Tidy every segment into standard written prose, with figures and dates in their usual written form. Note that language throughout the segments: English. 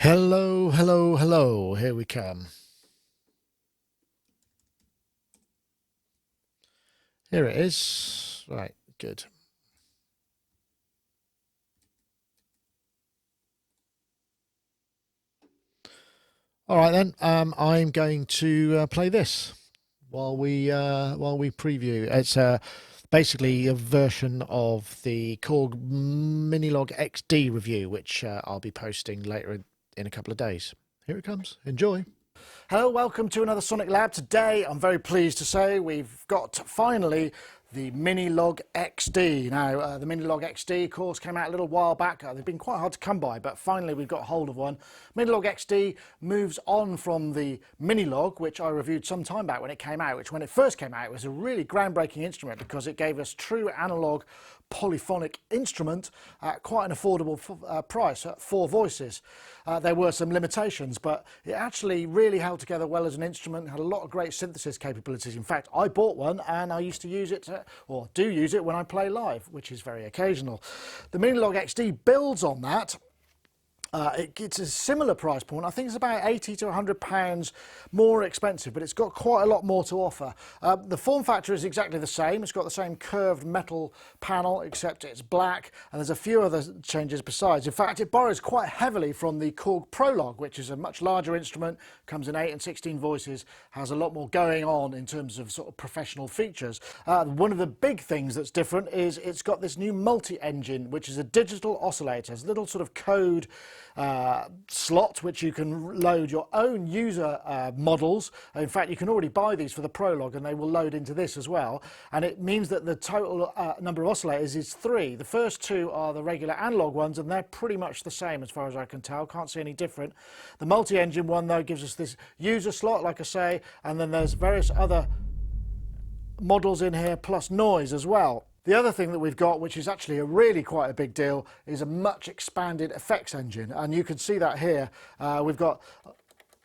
Hello, hello, hello. Here we come. Here it is. Right, good. All right then. I'm going to play this while we preview. It's basically a version of the Korg Minilog XD review, which I'll be posting later in a couple of days. Here it comes. Enjoy. Hello, welcome to another Sonic Lab. Today, I'm very pleased to say we've got finally the Minilog XD. Now, the Minilog XD, of course, came out a little while back. They've been quite hard to come by, but finally we've got hold of one. Minilog XD moves on from the Minilog, which I reviewed some time back when it came out, which when it first came out, it was a really groundbreaking instrument because it gave us true analog polyphonic instrument at quite an affordable price at 4 voices. There were some limitations, but it actually really held together well as an instrument, had a lot of great synthesis capabilities. In fact, I bought one and I used to use it, or do use it when I play live, which is very occasional. The Minilog XD builds on that. It's a similar price point. I think it's about £80 to £100 more expensive, but it's got quite a lot more to offer. The form factor is exactly the same. It's got the same curved metal panel, except it's black, and there's a few other changes besides. In fact, it borrows quite heavily from the Korg Prologue, which is a much larger instrument, comes in 8 and 16 voices, has a lot more going on in terms of sort of professional features. One of the big things that's different is it's got this new multi-engine, which is a digital oscillator. It's a little sort of code slot which you can load your own user models. In fact, you can already buy these for the Prologue and they will load into this as well, and it means that the total number of oscillators is 3. The first 2 are the regular analog ones and they're pretty much the same as far as I can tell, can't see any different. The multi-engine one though gives us this user slot, like I say, and then there's various other models in here plus noise as well. The other thing that we've got, which is actually really quite a big deal, is a much expanded effects engine, and you can see that here. We've got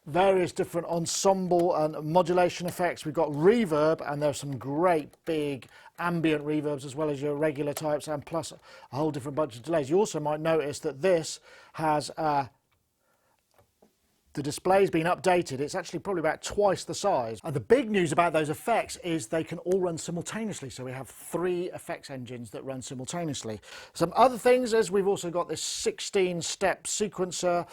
various different ensemble and modulation effects. We've got reverb, and there's some great big ambient reverbs as well as your regular types, and plus a whole different bunch of delays. You also might notice that this has the display's been updated. It's actually probably about twice the size. And the big news about those effects is they can all run simultaneously. So we have 3 effects engines that run simultaneously. Some other things is we've also got this 16-step sequencer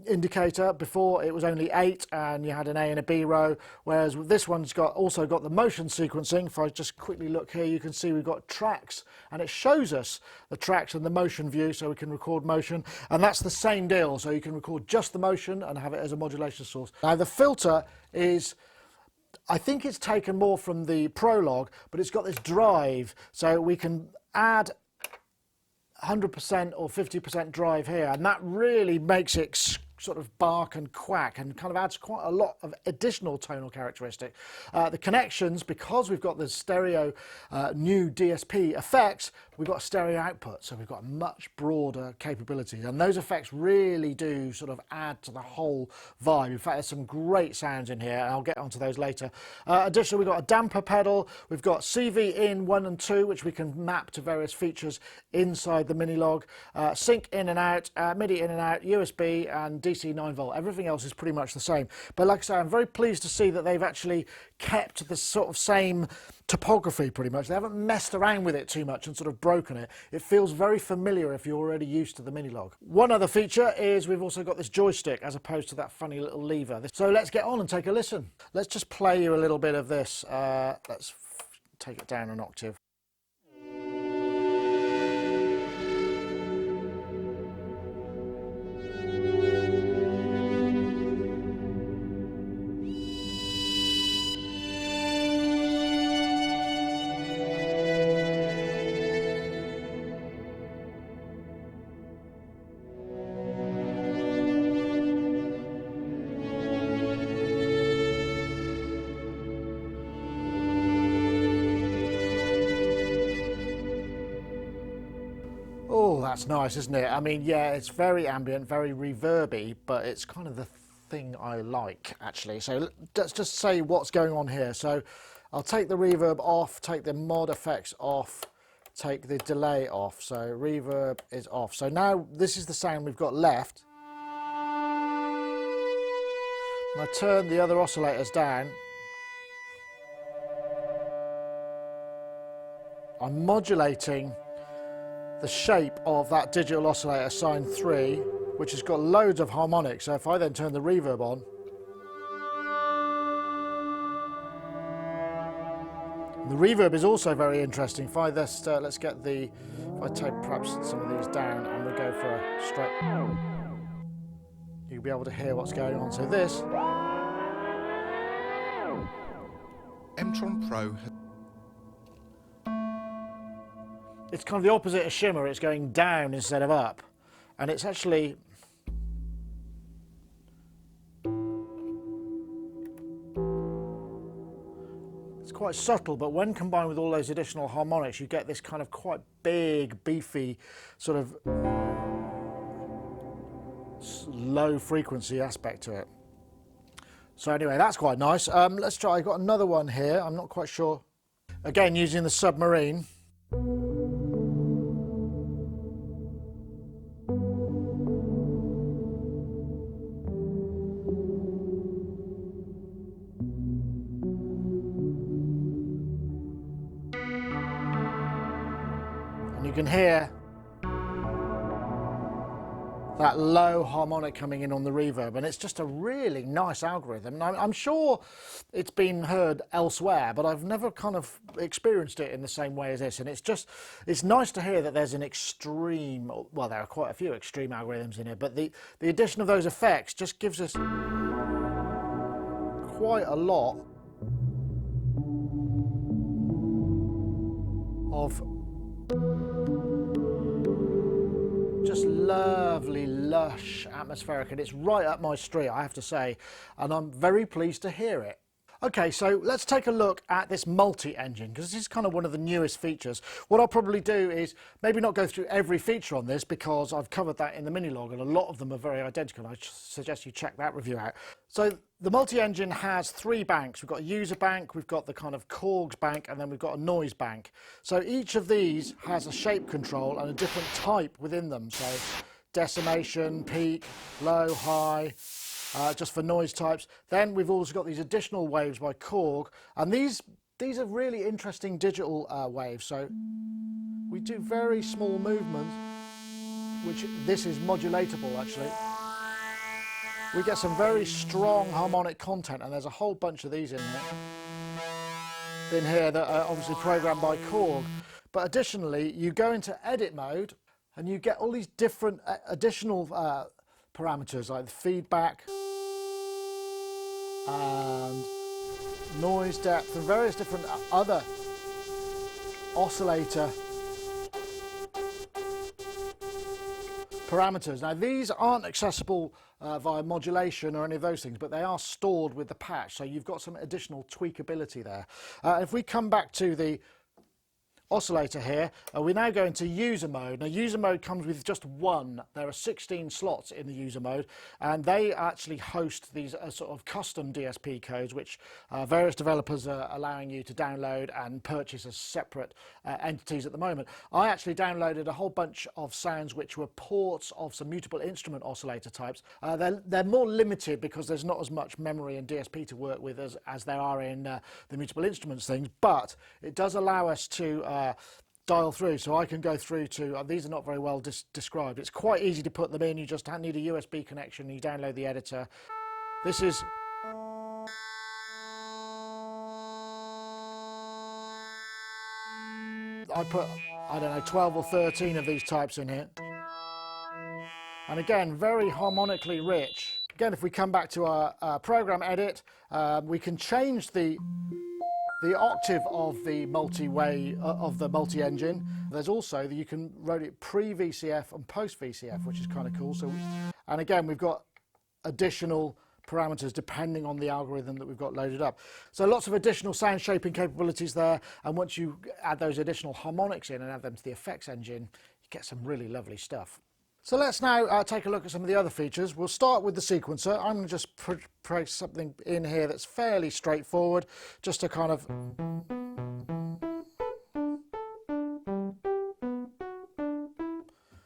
indicator. Before it was only 8 and you had an A and a B row, whereas this one's also got the motion sequencing. If I just quickly look here, you can see we've got tracks and it shows us the tracks and the motion view so we can record motion, and that's the same deal. So you can record just the motion and have it as a modulation source. Now the filter is, I think it's taken more from the Prologue, but it's got this drive, so we can add 100% or 50% drive here, and that really makes it sort of bark and quack and kind of adds quite a lot of additional tonal characteristic. The connections, because we've got the stereo new DSP effects, we've got stereo output, so we've got a much broader capability, and those effects really do sort of add to the whole vibe. In fact, there's some great sounds in here, and I'll get onto those later. Additionally, we've got a damper pedal, we've got CV in 1 and 2, which we can map to various features inside the Minilog, sync in and out, MIDI in and out, USB and DC 9V. Everything else is pretty much the same. But like I say, I'm very pleased to see that they've actually kept the sort of same topography pretty much. They haven't messed around with it too much and sort of broken it. It feels very familiar if you're already used to the Minilog. One other feature is we've also got this joystick as opposed to that funny little lever. So let's get on and take a listen. Let's just play you a little bit of this. Let's take it down an octave. Oh, that's nice, isn't it? I mean, yeah, it's very ambient, very reverby, but it's kind of the thing I like, actually. So let's just say what's going on here. So I'll take the reverb off, take the mod effects off, take the delay off. So reverb is off. So now this is the sound we've got left. I turn the other oscillators down. I'm modulating the shape of that digital oscillator sine 3, which has got loads of harmonics. So if I then turn the reverb on, the reverb is also very interesting. If I just, let's get the, if I take perhaps some of these down and we go for a straight, you'll be able to hear what's going on. So this, Mtron Pro. it's kind of the opposite of shimmer. It's going down instead of up, and it's actually, it's quite subtle, but when combined with all those additional harmonics, you get this kind of quite big, beefy, sort of low frequency aspect to it. So anyway, that's quite nice. Let's try, I've got another one here. I'm not quite sure. Again, using the submarine. And you can hear that low harmonic coming in on the reverb, and it's just a really nice algorithm. And I'm sure it's been heard elsewhere, but I've never kind of experienced it in the same way as this. And it's nice to hear that there's an extreme, well, there are quite a few extreme algorithms in here, but the addition of those effects just gives us quite a lot of just lovely, lush, atmospheric, and it's right up my street, I have to say, and I'm very pleased to hear it. Okay, so let's take a look at this multi-engine, because this is kind of one of the newest features. What I'll probably do is maybe not go through every feature on this, because I've covered that in the mini-log, and a lot of them are very identical. I suggest you check that review out. So the multi-engine has 3 banks. We've got a user bank, we've got the kind of Korgs bank, and then we've got a noise bank. So each of these has a shape control and a different type within them. So decimation, peak, low, high, just for noise types. Then we've also got these additional waves by Korg, and these are really interesting digital waves. So we do very small movements, which this is modulatable actually. We get some very strong harmonic content, and there's a whole bunch of these in here that are obviously programmed by Korg. But additionally, you go into edit mode and you get all these different additional parameters like the feedback and noise depth and various different other oscillator parameters. Now these aren't accessible via modulation or any of those things, but they are stored with the patch, so you've got some additional tweakability there. If we come back to the oscillator here, we now go into user mode. Now user mode comes with just one. There are 16 slots in the user mode, and they actually host these sort of custom DSP codes, which various developers are allowing you to download and purchase as separate entities at the moment. I actually downloaded a whole bunch of sounds which were ports of some mutable instrument oscillator types. They're more limited because there's not as much memory and DSP to work with as there are in the mutable instruments things, but it does allow us to dial through, so I can go through to, these are not very well described. It's quite easy to put them in. You just need a USB connection, you download the editor. This is I put, I don't know, 12 or 13 of these types in here. And again, very harmonically rich. Again, if we come back to our program edit, we can change the octave of the multi-engine. There's also that you can run it pre-VCF and post-VCF, which is kind of cool. So, and again, we've got additional parameters depending on the algorithm that we've got loaded up. So lots of additional sound shaping capabilities there. And once you add those additional harmonics in and add them to the effects engine, you get some really lovely stuff. So let's now take a look at some of the other features. We'll start with the sequencer. I'm going to just place something in here that's fairly straightforward, just to kind of...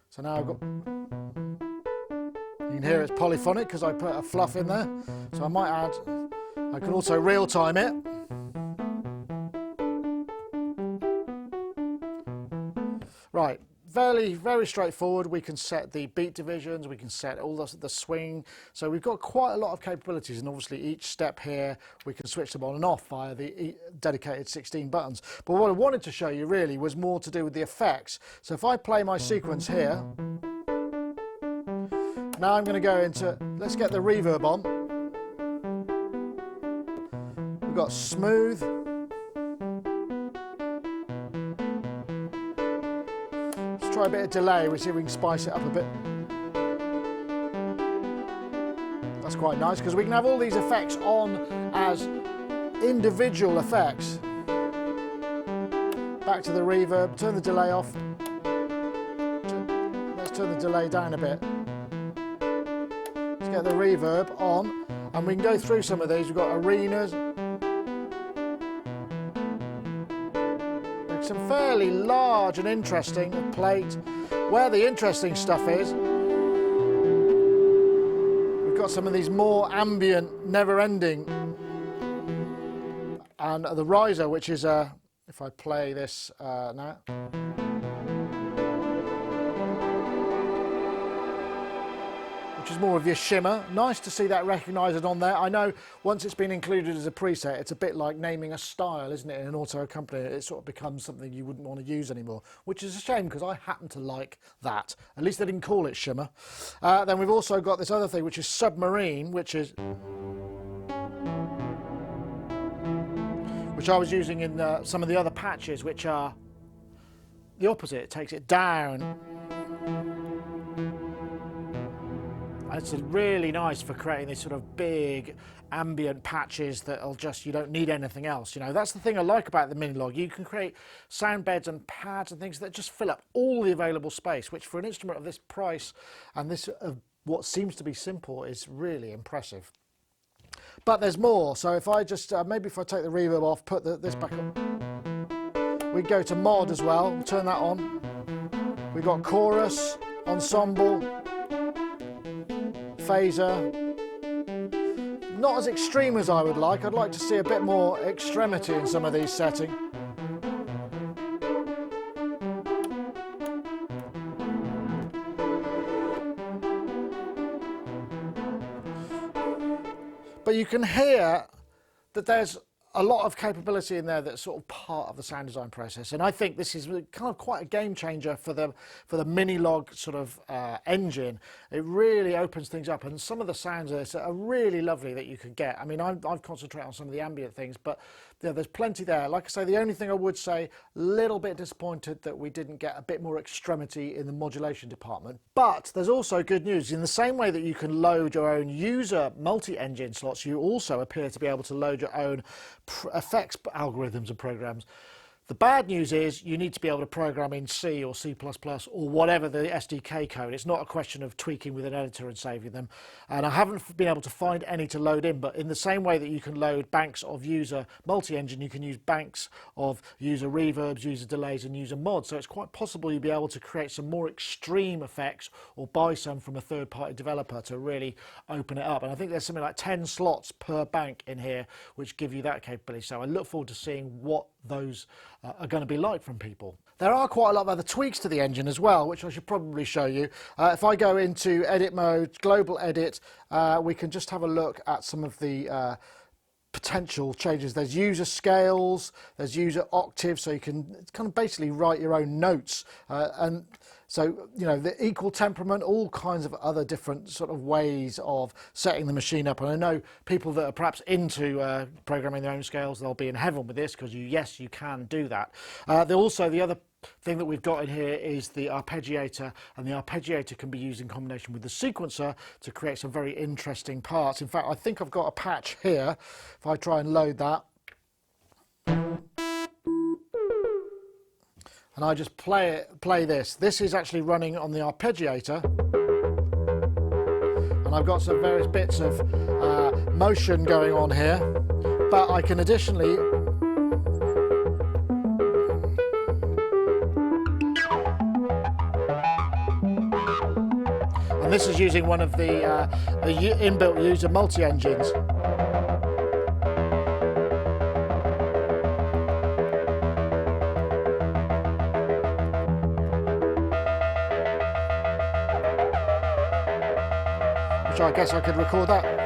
So now I've got... You can hear it's polyphonic because I put a fluff in there. So I might add, I can also real time it. Right, very straightforward. We can set the beat divisions, we can set all the swing. So we've got quite a lot of capabilities, and obviously each step here we can switch them on and off via the dedicated 16 buttons. But what I wanted to show you really was more to do with the effects. So if I play my sequence here, now I'm going to go into, let's get the reverb on. We've got smooth. Let's try a bit of delay, we'll see if we can spice it up a bit. That's quite nice because we can have all these effects on as individual effects. Back to the reverb, turn the delay off. Let's turn the delay down a bit. Get the reverb on, and we can go through some of these. We've got arenas, like some fairly large and interesting plate. Where the interesting stuff is, we've got some of these more ambient, never-ending, and the riser, which is if I play this now. Which is more of your shimmer. Nice to see that recognised on there. I know once it's been included as a preset, it's a bit like naming a style, isn't it, in an auto accompaniment? It sort of becomes something you wouldn't want to use anymore, which is a shame because I happen to like that. At least they didn't call it shimmer. Then we've also got this other thing, which is submarine, which I was using in some of the other patches, which are the opposite. It takes it down. It's really nice for creating these sort of big ambient patches that'll just, you don't need anything else. You know, that's the thing I like about the Minilog. You can create sound beds and pads and things that just fill up all the available space, which for an instrument of this price and this what seems to be simple is really impressive. But there's more. So if I just, maybe if I take the reverb off, put this back on. We go to mod as well, we'll turn that on. We've got chorus, ensemble, phaser. Not as extreme as I would like. I'd like to see a bit more extremity in some of these settings. But you can hear that there's a lot of capability in there that's sort of part of the sound design process, and I think this is kind of quite a game changer for the Minilog sort of engine. It really opens things up, and some of the sounds of this are really lovely that you could get. I mean, I've concentrated on some of the ambient things, but yeah, there's plenty there. Like I say, the only thing I would say, a little bit disappointed that we didn't get a bit more extremity in the modulation department. But there's also good news. In the same way that you can load your own user multi-engine slots, you also appear to be able to load your own effects algorithms and programs. The bad news is you need to be able to program in C or C++ or whatever the SDK code. It's not a question of tweaking with an editor and saving them. And I haven't been able to find any to load in, but in the same way that you can load banks of user multi-engine, you can use banks of user reverbs, user delays and user mods. So it's quite possible you'll be able to create some more extreme effects or buy some from a third-party developer to really open it up. And I think there's something like 10 slots per bank in here which give you that capability. So I look forward to seeing what those are going to be like from people. There are quite a lot of other tweaks to the engine as well, which I should probably show you. If I go into edit mode, global edit, we can just have a look at some of the potential changes. There's user scales, there's user octaves, so you can kind of basically write your own notes. And so, you know, the equal temperament, all kinds of other different sort of ways of setting the machine up. And I know people that are perhaps into programming their own scales, they'll be in heaven with this because yes, you can do that. The other thing that we've got in here is the arpeggiator, and the arpeggiator can be used in combination with the sequencer to create some very interesting parts. In fact, I think I've got a patch here. If I try and load that, and I just play this. This is actually running on the arpeggiator, and I've got some various bits of motion going on here, but I can additionally And this is using one of the inbuilt user multi-engines. Which I guess I could record that.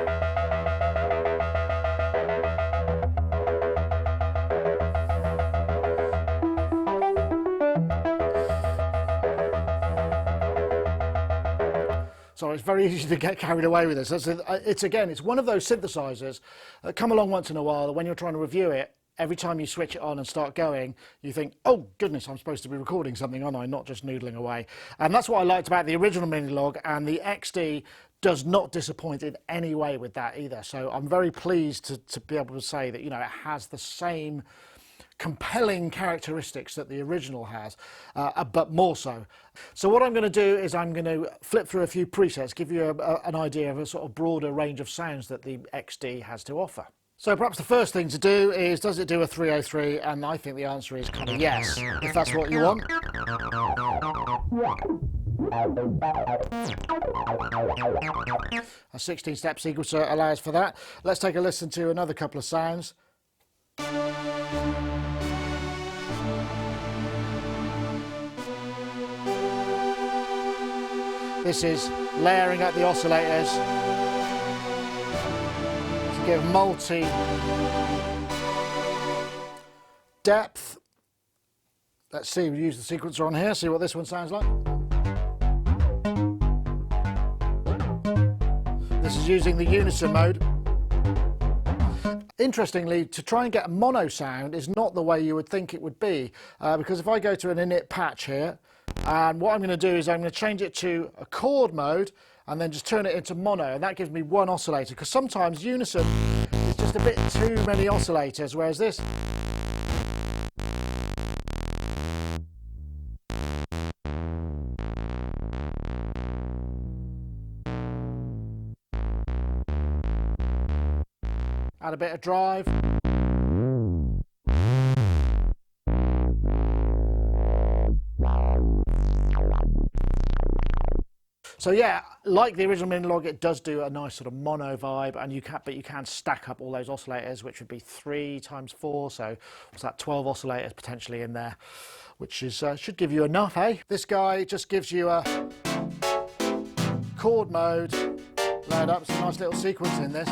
So it's very easy to get carried away with this. It's one of those synthesizers that come along once in a while. When you're trying to review it, every time you switch it on and start going, you think, oh goodness, I'm supposed to be recording something, aren't I? Not just noodling away. And that's what I liked about the original Minilog, and the XD does not disappoint in any way with that either. So I'm very pleased to be able to say that, you know, it has the same compelling characteristics that the original has, but more so. So what I'm going to do is I'm going to flip through a few presets, give you an idea of a sort of broader range of sounds that the XD has to offer. So perhaps the first thing to do is, does it do a 303? And I think the answer is kind of yes, if that's what you want. A 16-step sequencer allows for that. Let's take a listen to another couple of sounds. This is layering up the oscillators to give multi-depth. Let's see, we'll use the sequencer on here, see what this one sounds like. This is using the unison mode. Interestingly, to try and get a mono sound is not the way you would think it would be, because if I go to an init patch here, and what I'm going to do is I'm going to change it to a chord mode and then just turn it into mono, and that gives me one oscillator, because sometimes unison is just a bit too many oscillators, whereas this add a bit of drive. So yeah, like the original Minilog, it does do a nice sort of mono vibe, and you can stack up all those oscillators, which would be 3 times 4, so what's that, 12 oscillators potentially in there, which is should give you enough, eh? This guy just gives you a chord mode, load up some nice little sequence in this.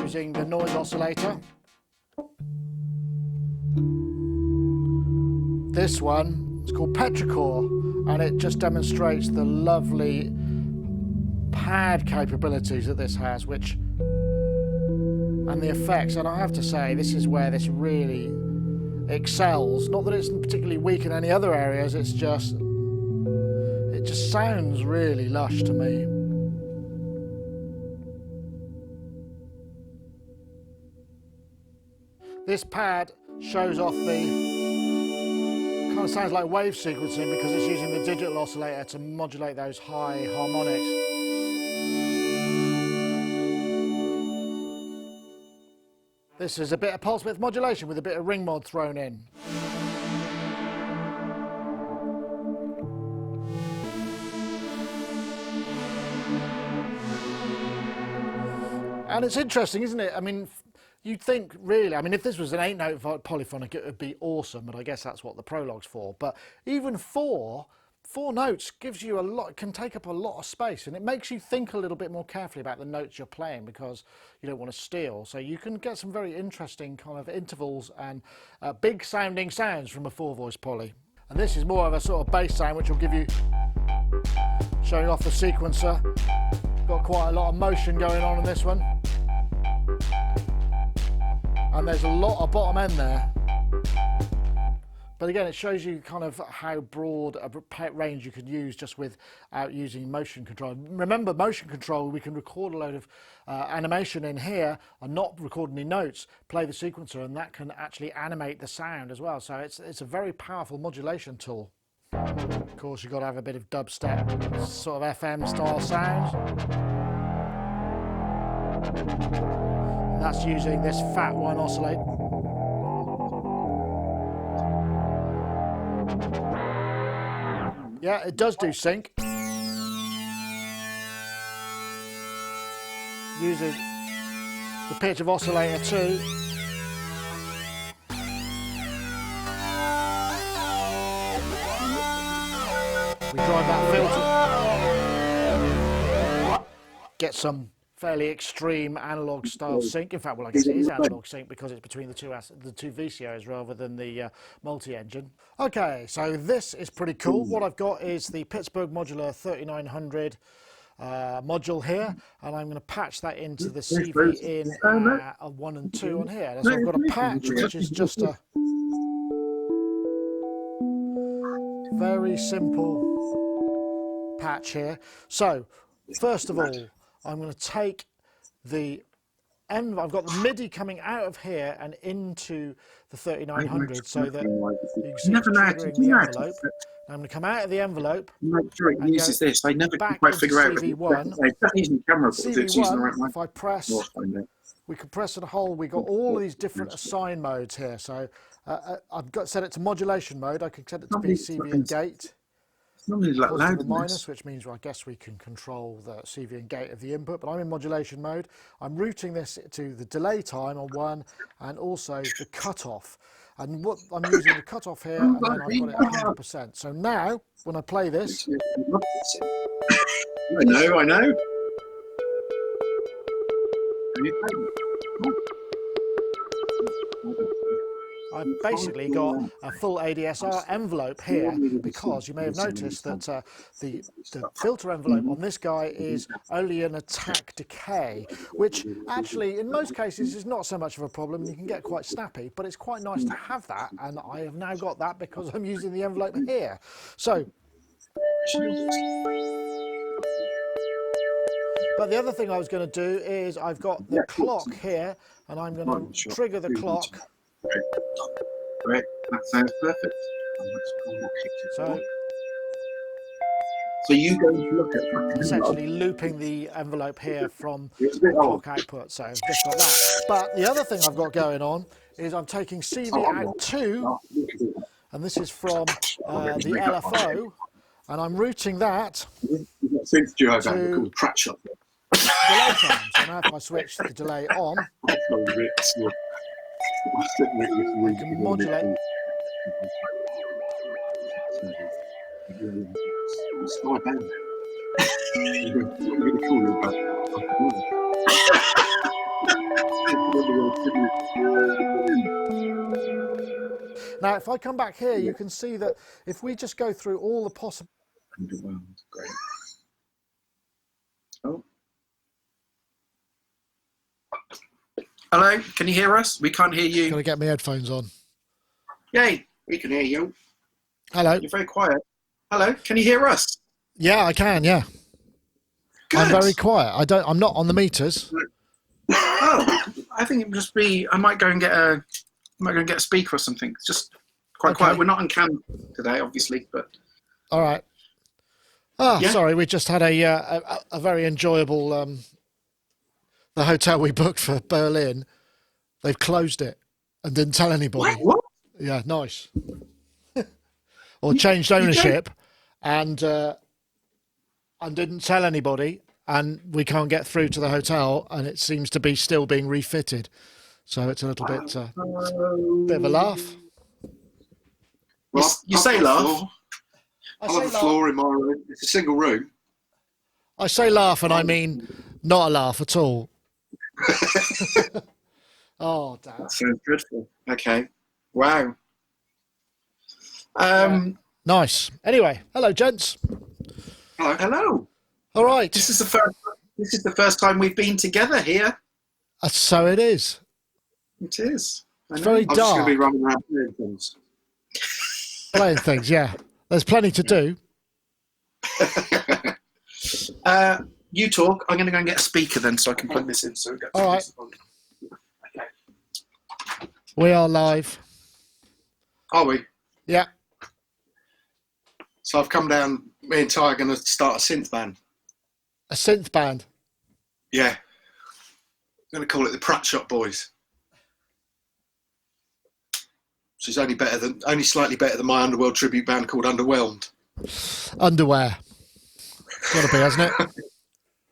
Using the noise oscillator. This one is called Petrichor, and it just demonstrates the lovely pad capabilities that this has, and the effects. And I have to say, this is where this really excels. Not that it's particularly weak in any other areas, it just sounds really lush to me. This pad shows off the kind of sounds like wave sequencing, because it's using the digital oscillator to modulate those high harmonics. This is a bit of pulse width modulation with a bit of ring mod thrown in. And it's interesting, isn't it? I mean, you'd think, really, I mean, if this was an 8-note polyphonic, it would be awesome, but I guess that's what the prologue's for. But even four notes gives you a lot, can take up a lot of space, and it makes you think a little bit more carefully about the notes you're playing, because you don't want to steal. So you can get some very interesting kind of intervals and big sounding sounds from a 4-voice poly. And this is more of a sort of bass sound, which will give you, showing off the sequencer. Got quite a lot of motion going on in this one. And there's a lot of bottom end there. But again, it shows you kind of how broad a range you can use just without using motion control. Remember, motion control, we can record a load of animation in here and not record any notes, play the sequencer, and that can actually animate the sound as well. So it's a very powerful modulation tool. Of course, you've got to have a bit of dubstep, sort of FM style sound. And that's using this Fat One oscillator. Yeah, it does do sync. Using the pitch of oscillator 2. We drive that filter. Get some fairly extreme analog style sync. In fact, well, I guess it is analog sync because it's between the two VCOs rather than the multi-engine. Okay, so this is pretty cool. What I've got is the Pittsburgh Modular 3900 module here, and I'm going to patch that into the CV in 1 and 2 on here. So I've got a patch which is just a very simple patch here. So first of all, I'm going to take the end. I've got the MIDI coming out of here and into the 3900, so that you can see it's triggering the envelope. I'm going to come out of the envelope. Make sure it uses this. I never can quite figure out. CV1. CV1, if I press, we can press and hold. We've got all these different assign modes here. So I've got set it to modulation mode. I can set it to be CV and gate. Positive and minus, which means I guess we can control the CV and gate of the input, but I'm in modulation mode. I'm routing this to the delay time on 1 and also the cutoff. And what I'm using the cutoff here, and then I've got it 100%. So now, when I play this, I know. I've basically got a full ADSR envelope here, because you may have noticed that the filter envelope on this guy is only an attack decay, which actually in most cases is not so much of a problem. You can get quite snappy, but it's quite nice to have that, and I have now got that because I'm using the envelope here. So, but the other thing I was going to do is I've got the clock here, and I'm going to trigger the clock. Great, that sounds perfect. So you go and look at essentially looping the envelope here from the clock output. So I've just got that. But the other thing I've got going on is I'm taking CV out 2, and this is from the LFO, and I'm routing that to delay time. So now if I switch the delay on, we can modulate. Now, if I come back here, you can see that if we just go through all the possible. Great. Oh. Hello, can you hear us? We can't hear you. Got to get my headphones on. Yay, we can hear you. Hello. You're very quiet. Hello, can you hear us? Yeah, I can. Yeah. Good. I'm very quiet. I'm not on the meters. Oh, I think it would just be. I might go and get a speaker or something. It's just quite quiet. We're not on cam today, obviously, but. All right. Oh, yeah. Sorry. We just had a very enjoyable. The hotel we booked for Berlin, they've closed it and didn't tell anybody. What? Yeah, nice. Or changed ownership and didn't tell anybody, and we can't get through to the hotel, and it seems to be still being refitted. So it's a little bit of a laugh. Well, you say laugh. I have a floor in my room. It's a single room. I say laugh, and I mean not a laugh at all. Oh, damn. That sounds dreadful. Okay. Wow. Nice. Anyway, hello, gents. Hello. Hello. All right. This is the first time we've been together here. So it is. It is. It's very dark. I'm just going to be running around playing things. Playing things, yeah. There's plenty to do. You talk. I'm going to go and get a speaker then, so I can plug this in. So all right. Okay. We are live. Are we? Yeah. So I've come down. Me and Ty are going to start a synth band. A synth band? Yeah. I'm going to call it the Pratt Shop Boys. which is only slightly better than my Underworld tribute band called Underwhelmed. Underwear. Got to be, hasn't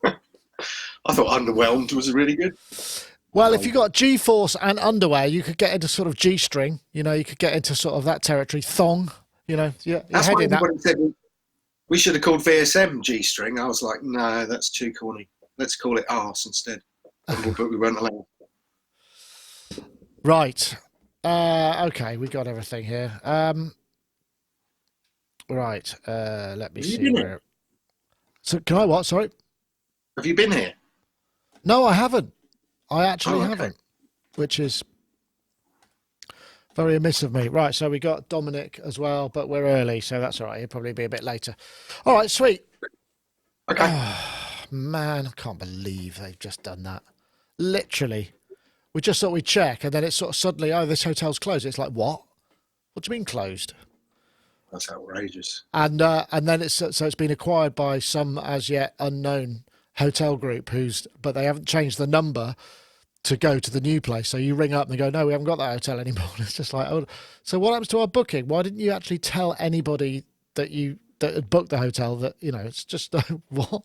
it? I thought Underwhelmed was really good. Well, if you got G-Force and Underwear, you could get into sort of G-string. You know, you could get into sort of that territory. Thong. You know, that's why everybody said we should have called VSM G-string. I was like, no, that's too corny. Let's call it arse instead. But we weren't allowed. Right. Okay, we got everything here. Right. Let me see where. So can I what? Sorry. Have you been here? No, I haven't. I actually haven't, which is very amiss of me. Right, so we got Dominic as well, but we're early, so that's all right. He'll probably be a bit later. All right, sweet. Okay. Oh, man, I can't believe they've just done that. Literally. We just thought we'd check, and then it's sort of suddenly, oh, this hotel's closed. It's like, what? What do you mean closed? That's outrageous. And then it's been acquired by some as yet unknown hotel group but they haven't changed the number to go to the new place. So you ring up and they go, no, we haven't got that hotel anymore. It's just like, oh, so what happens to our booking? Why didn't you actually tell anybody that had booked the hotel that, you know, it's just, what?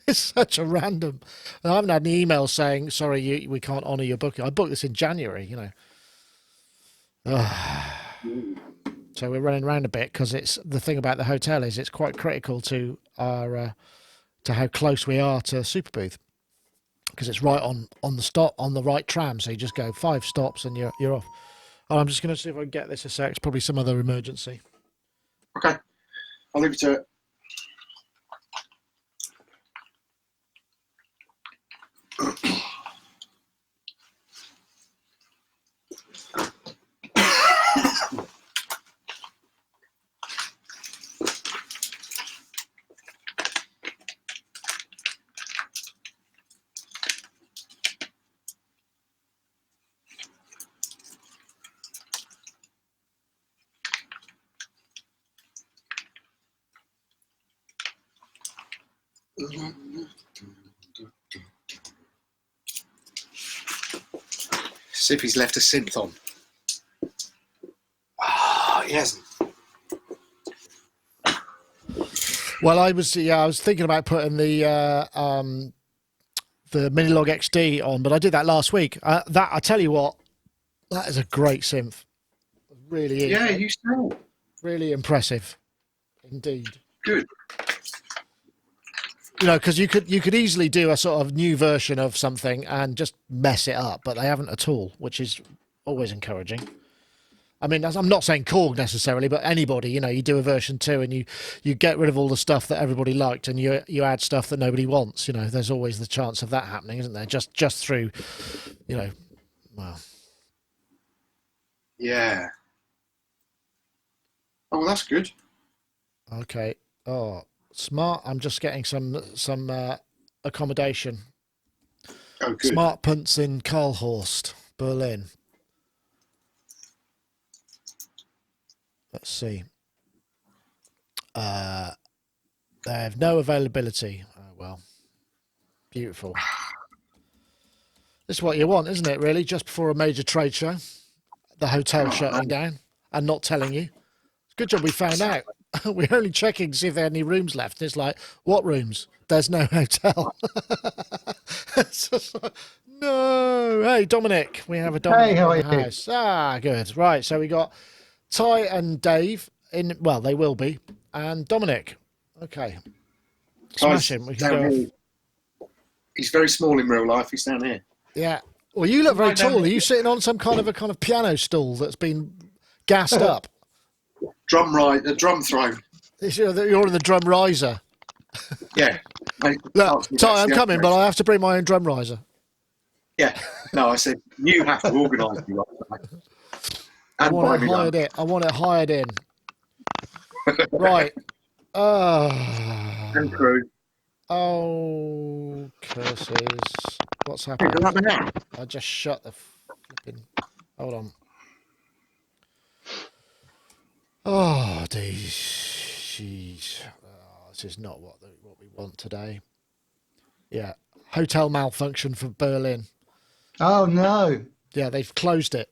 It's such a random. And I haven't had any emails saying, sorry, we can't honour your booking. I booked this in January, you know. So we're running around a bit because it's the thing about the hotel is it's quite critical to our to how close we are to Super Booth, because it's right on the stop on the right tram. So you just go 5 stops and you're off. Oh, I'm just going to see if I can get this a sec. It's probably some other emergency. Okay, I'll leave it to it. See if he's left a synth on. Ah, he hasn't. Well, I was thinking about putting the Minilog XD on, but I did that last week. That I tell you what, that is a great synth. It really is. Yeah, you still. Really impressive, indeed. Good. You know, because you could easily do a sort of new version of something and just mess it up, but they haven't at all, which is always encouraging. I mean, I'm not saying Korg necessarily, but anybody, you know, you do a version 2 and you get rid of all the stuff that everybody liked and you add stuff that nobody wants. You know, there's always the chance of that happening, isn't there? Just through, you know, well. Yeah. Oh, well, that's good. Okay. Oh, smart. I'm just getting some accommodation. Oh, good. Smart punts in Karlhorst, Berlin. Let's see. They have no availability. Oh, well, beautiful. This is what you want, isn't it, really? Just before a major trade show. The hotel shutting down and not telling you. It's a good job we found out. We're only checking to see if there are any rooms left. And it's like, what rooms? There's no hotel. It's just like, no. Hey, Dominic. We have a Dominic Hey, how are in the you? house. Ah, good. Right, so we got Ty and Dave in. Well, they will be, and Dominic. Okay, smash him. We can go. Here. He's very small in real life. He's down here. Yeah. Well, you look very Right down tall. Are here. you sitting on some kind of piano stool that's been gassed up? The drum throne. You're in the drum riser. Yeah. Look, Ty, I'm coming, but I have to bring my own drum riser. Yeah. No, I said you have to organise me. I And want buy it me hired lunch. in. I want it hired in. Right. And crew. Oh, curses. What's Hey, happening? go up there. I just shut the flipping. Hold on. Oh, jeez. Oh, this is not what we want today. Yeah. Hotel malfunction for Berlin. Oh no, Yeah, they've closed it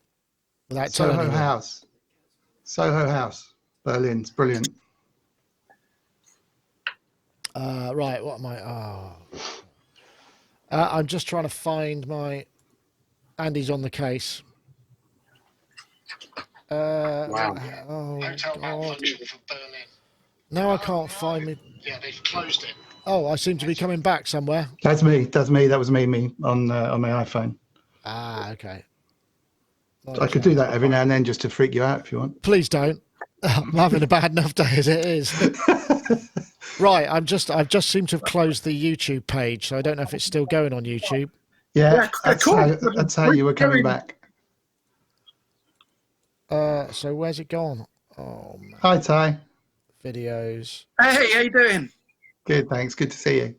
without telling Soho anyone. House. Soho House, Berlin. It's brilliant. Right, what am I? Oh. I'm just trying to find my... Andy's on the case. Wow. Oh, God. Now I can't find me. Yeah, they've closed it. Oh, I seem to be coming back somewhere. That's me. That was me on my iPhone. Ah, okay. I could do that every now and then just to freak you out if you want. Please don't. I'm having a bad enough day as it is. Right, I've just seemed to have closed the YouTube page, so I don't know if it's still going on YouTube. Yeah, cool. That's how you were coming back. So where's it gone? Oh, man. Hi, Ty. Videos. Hey, how you doing? Good, thanks. Good to see you.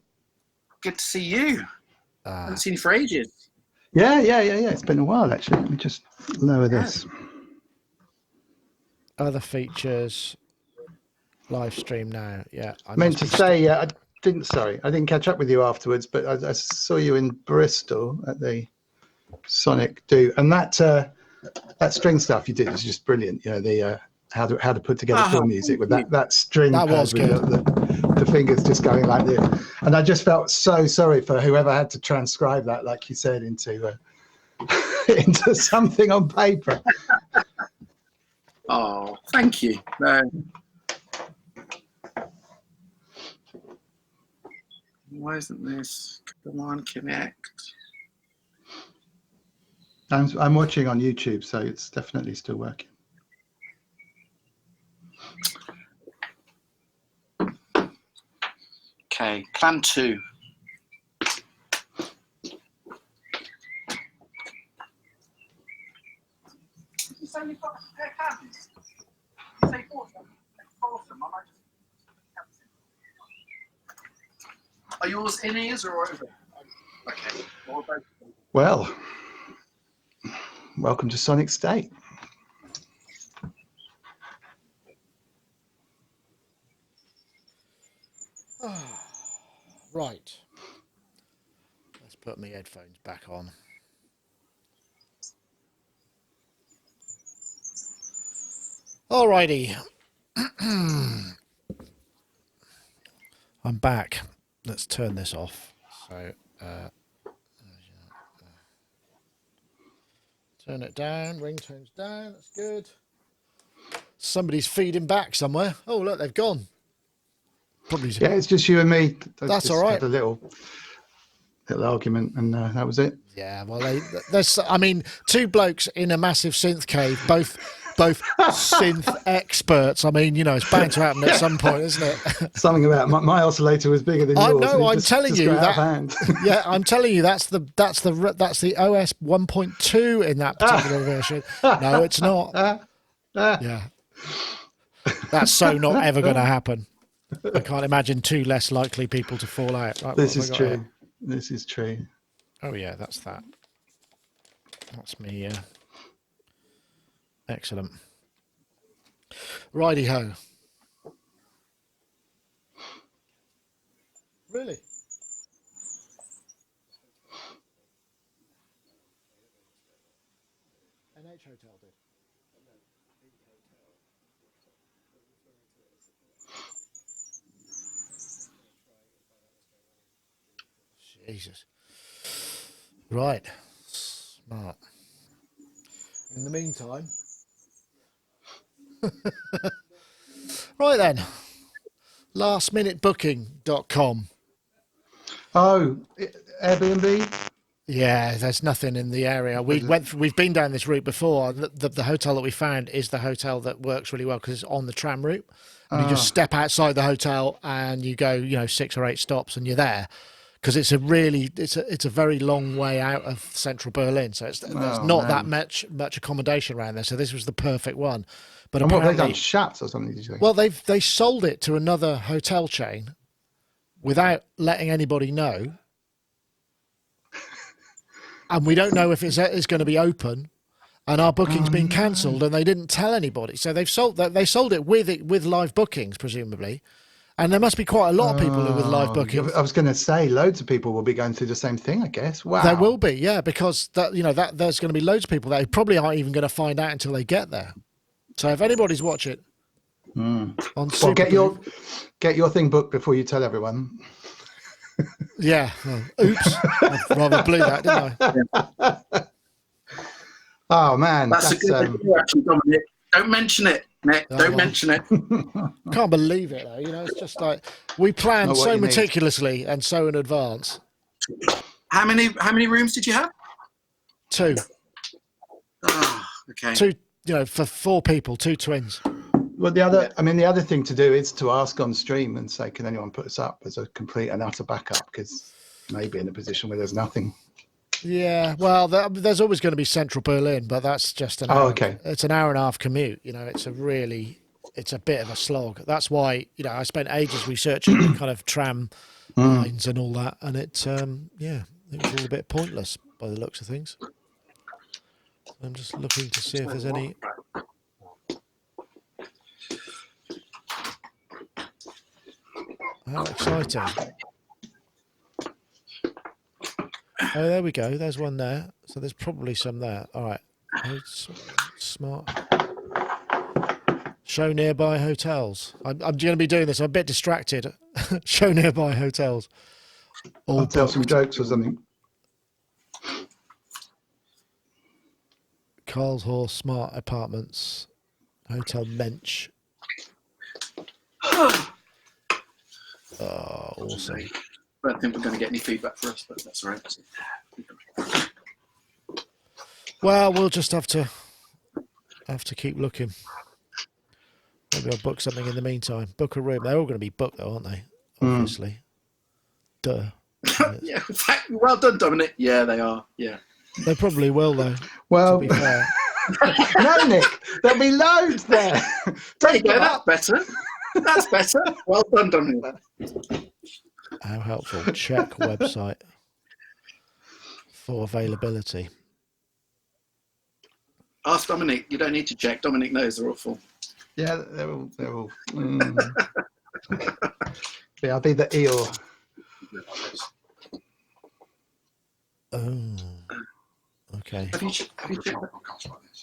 Good to see you. Haven't seen you for ages. Yeah. It's been a while, actually. Let me just lower this. Other features. Live stream now. Yeah. I meant to say, I didn't catch up with you afterwards, but I saw you in Bristol at the Sonic Do, and that string stuff you did was just brilliant. You know, the how to put together film music with that string. That was good. The fingers just going like this, and I just felt so sorry for whoever had to transcribe that, like you said, into into something on paper. Oh, thank you. No. Why isn't this? Come on, connect. I'm watching on YouTube, so it's definitely still working. Okay, plan 2. You say you've got a pair of hands? You say foursome? Foursome, I might just... Are yours in ears or over? Okay. Well, welcome to Sonicstate. Right. Let's put my headphones back on. Alrighty. I'm back. Let's turn this off. So, turn it down. Ringtone's down. That's good. Somebody's feeding back somewhere. Oh, look, they've gone. Probably. Yeah, it's just you and me. That's just all right. Had a little argument, and that was it. Yeah, well, there's. I mean, two blokes in a massive synth cave, both synth experts. I mean, you know, it's bound to happen at some point, isn't it? Something about my oscillator was bigger than yours. No, I'm telling you that. Yeah, I'm telling you that's the OS 1.2 in that particular version. No, it's not. Yeah, that's so not ever going to happen. I can't imagine two less likely people to fall out. Right, this is true. Here? This is true. Oh yeah, that's that. That's me. Yeah. Excellent. Righty ho. Really? NH Hotel did. Jesus. Right. Smart. In the meantime. Right then. Lastminutebooking.com. Oh, Airbnb? Yeah, there's nothing in the area. We've been down this route before. The hotel that we found is the hotel that works really well because it's on the tram route. And you just step outside the hotel and you go, 6 or 8 stops and you're there. Because it's a very long way out of central Berlin, so there's not that much accommodation around there. So this was the perfect one. But and what have they done? Shut or something? Did you say? Well, they sold it to another hotel chain without letting anybody know, and we don't know if it's going to be open. And our booking's been cancelled, and they didn't tell anybody. So they sold it with live bookings, presumably. And there must be quite a lot of people with live bookings. I was going to say, loads of people will be going through the same thing, I guess. Wow. There will be, yeah, because there's going to be loads of people that probably aren't even going to find out until they get there. So if anybody's watching on Super Well, get your thing booked before you tell everyone. yeah. Well, oops. I rather blew that, didn't I? Oh man, That's a good idea, actually, Dominic. Don't mention it, Nick. Don't mention it. Can't believe it though. You know, it's just like we planned Not what so you need. meticulously and so in advance. How many rooms did you have? 2. Oh, okay. 2, you know, for 4 people, 2 twins. Well, the other thing to do is to ask on stream and say, can anyone put us up as a complete and utter backup? Because maybe in a position where there's nothing. Yeah, well, there's always going to be Central Berlin, but that's just an hour. Okay. It's an hour and a half commute. You know, it's a bit of a slog. That's why, you know, I spent ages researching kind of tram lines and all that, and it was all a bit pointless by the looks of things. I'm just looking to see if there's any. How exciting. Oh, there we go. There's one there. So there's probably some there. All right. Smart. Show nearby hotels. I'm going to be doing this. I'm a bit distracted. Show nearby hotels. I'll tell some jokes or something. Karlshorst Smart Apartments. Hotel Mensch. Oh, awesome. I don't think we're going to get any feedback for us, but that's all right. Well, we'll just have to keep looking. Maybe I'll book something in the meantime. Book a room. They're all going to be booked, though, aren't they? Obviously. Duh. Yeah, well done, Dominic. Yeah, they are. Yeah. They probably will, though. Well, to be fair. no, Nick, there'll be loads there. There you go. That's better. That's better. Well done, Dominic. How helpful. Check website for availability. Ask Dominic. You don't need to check. Dominic knows they're awful. Yeah, they're all. Yeah, I'll be the Eeyore. Oh. Okay. Have you checked?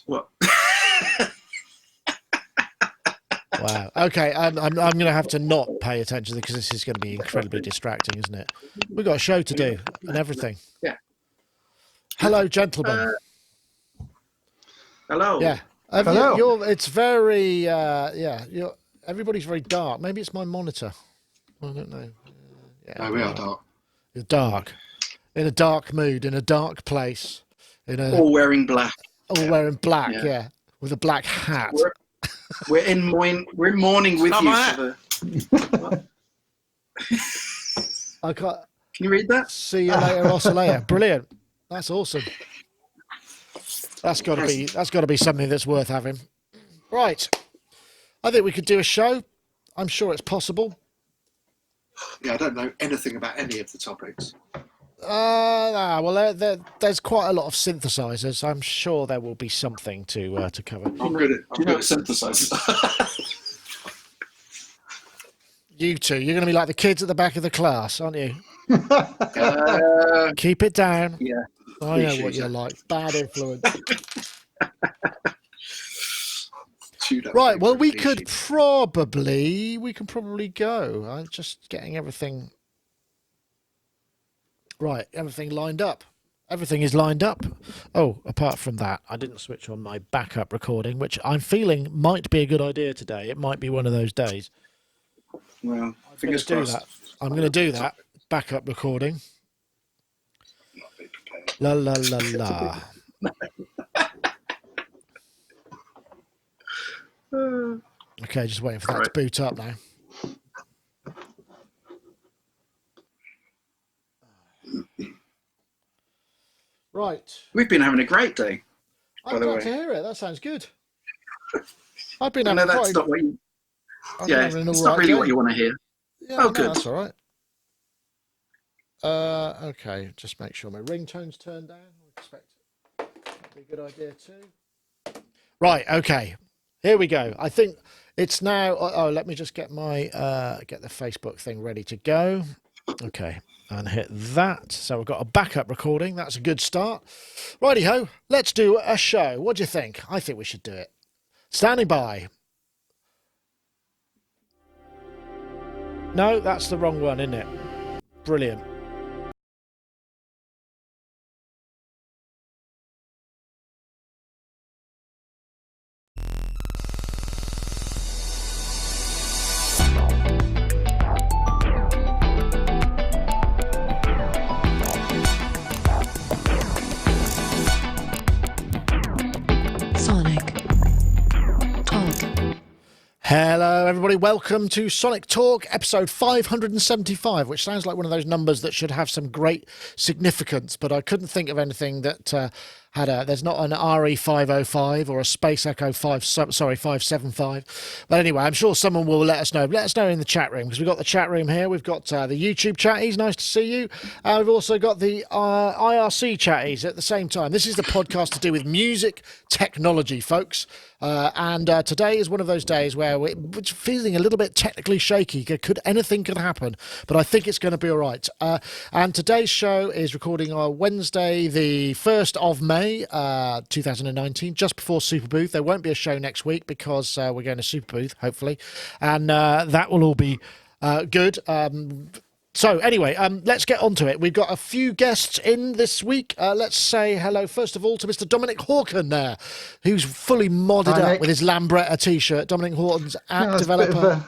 What? Wow. Okay, I'm going to have to not pay attention because this is going to be incredibly distracting, isn't it? We've got a show to do and everything. Yeah. Hello, gentlemen. Hello. Yeah. Hello. It's very, everybody's very dark. Maybe it's my monitor. I don't know. No, we are dark. You're dark. In a dark mood, in a dark place. All wearing black. All wearing black, yeah. With a black hat. We're in mourning with you. For the... I can't. Can you read that? See you later, Oscillator. Brilliant. That's awesome. That's got to be something that's worth having. Right. I think we could do a show. I'm sure it's possible. Yeah, I don't know anything about any of the topics. Well, there's quite a lot of synthesizers. I'm sure there will be something to cover. I'm good at synthesizers. You two, you're going to be like the kids at the back of the class, aren't you? Keep it down. Yeah. I know what you're like. Bad influence. Right. Well, we can probably go. I'm just getting everything. Right. Everything lined up. Everything is lined up. Oh, apart from that, I didn't switch on my backup recording, which I'm feeling might be a good idea today. It might be one of those days. Well, fingers crossed. I'm going to do that. Backup recording. La la la la. Okay, just waiting for that to boot up now. Right. We've been having a great day. I'm glad to hear it. That sounds good. I've been I having know that's not what you. Yeah, it's not really what you want to hear. Yeah, oh, good. That's all right. Okay, just make sure my ringtone's turned down. I expect that'd be a good idea too. Right, okay. Here we go. I think it's now. Oh, let me just get my get the Facebook thing ready to go. Okay, and hit that. So we've got a backup recording. That's a good start. Righty ho, let's do a show. What do you think? I think we should do it. Standing by. No, that's the wrong one, isn't it? Brilliant. Hello, everybody. Welcome to Sonic Talk, episode 575, which sounds like one of those numbers that should have some great significance, but I couldn't think of anything that had a... There's not an RE505 or a Space Echo 575. But anyway, I'm sure someone will let us know. Let us know in the chat room, because we've got the chat room here. We've got the YouTube chatties. Nice to see you. We've also got the IRC chatties at the same time. This is the podcast to do with music technology, folks. And today is one of those days where we're feeling a little bit technically shaky. Anything could happen, but I think it's going to be all right. And today's show is recording on Wednesday, the 1st of May, 2019, just before Super Booth. There won't be a show next week because we're going to Super Booth, hopefully, and that will all be good. So anyway, let's get on to it. We've got a few guests in this week. Let's say hello, first of all, to Mr. Dominic Hawken there, who's fully modded Hi, up Nick. with his Lambretta T-shirt. Dominic Hawken's app That's developer,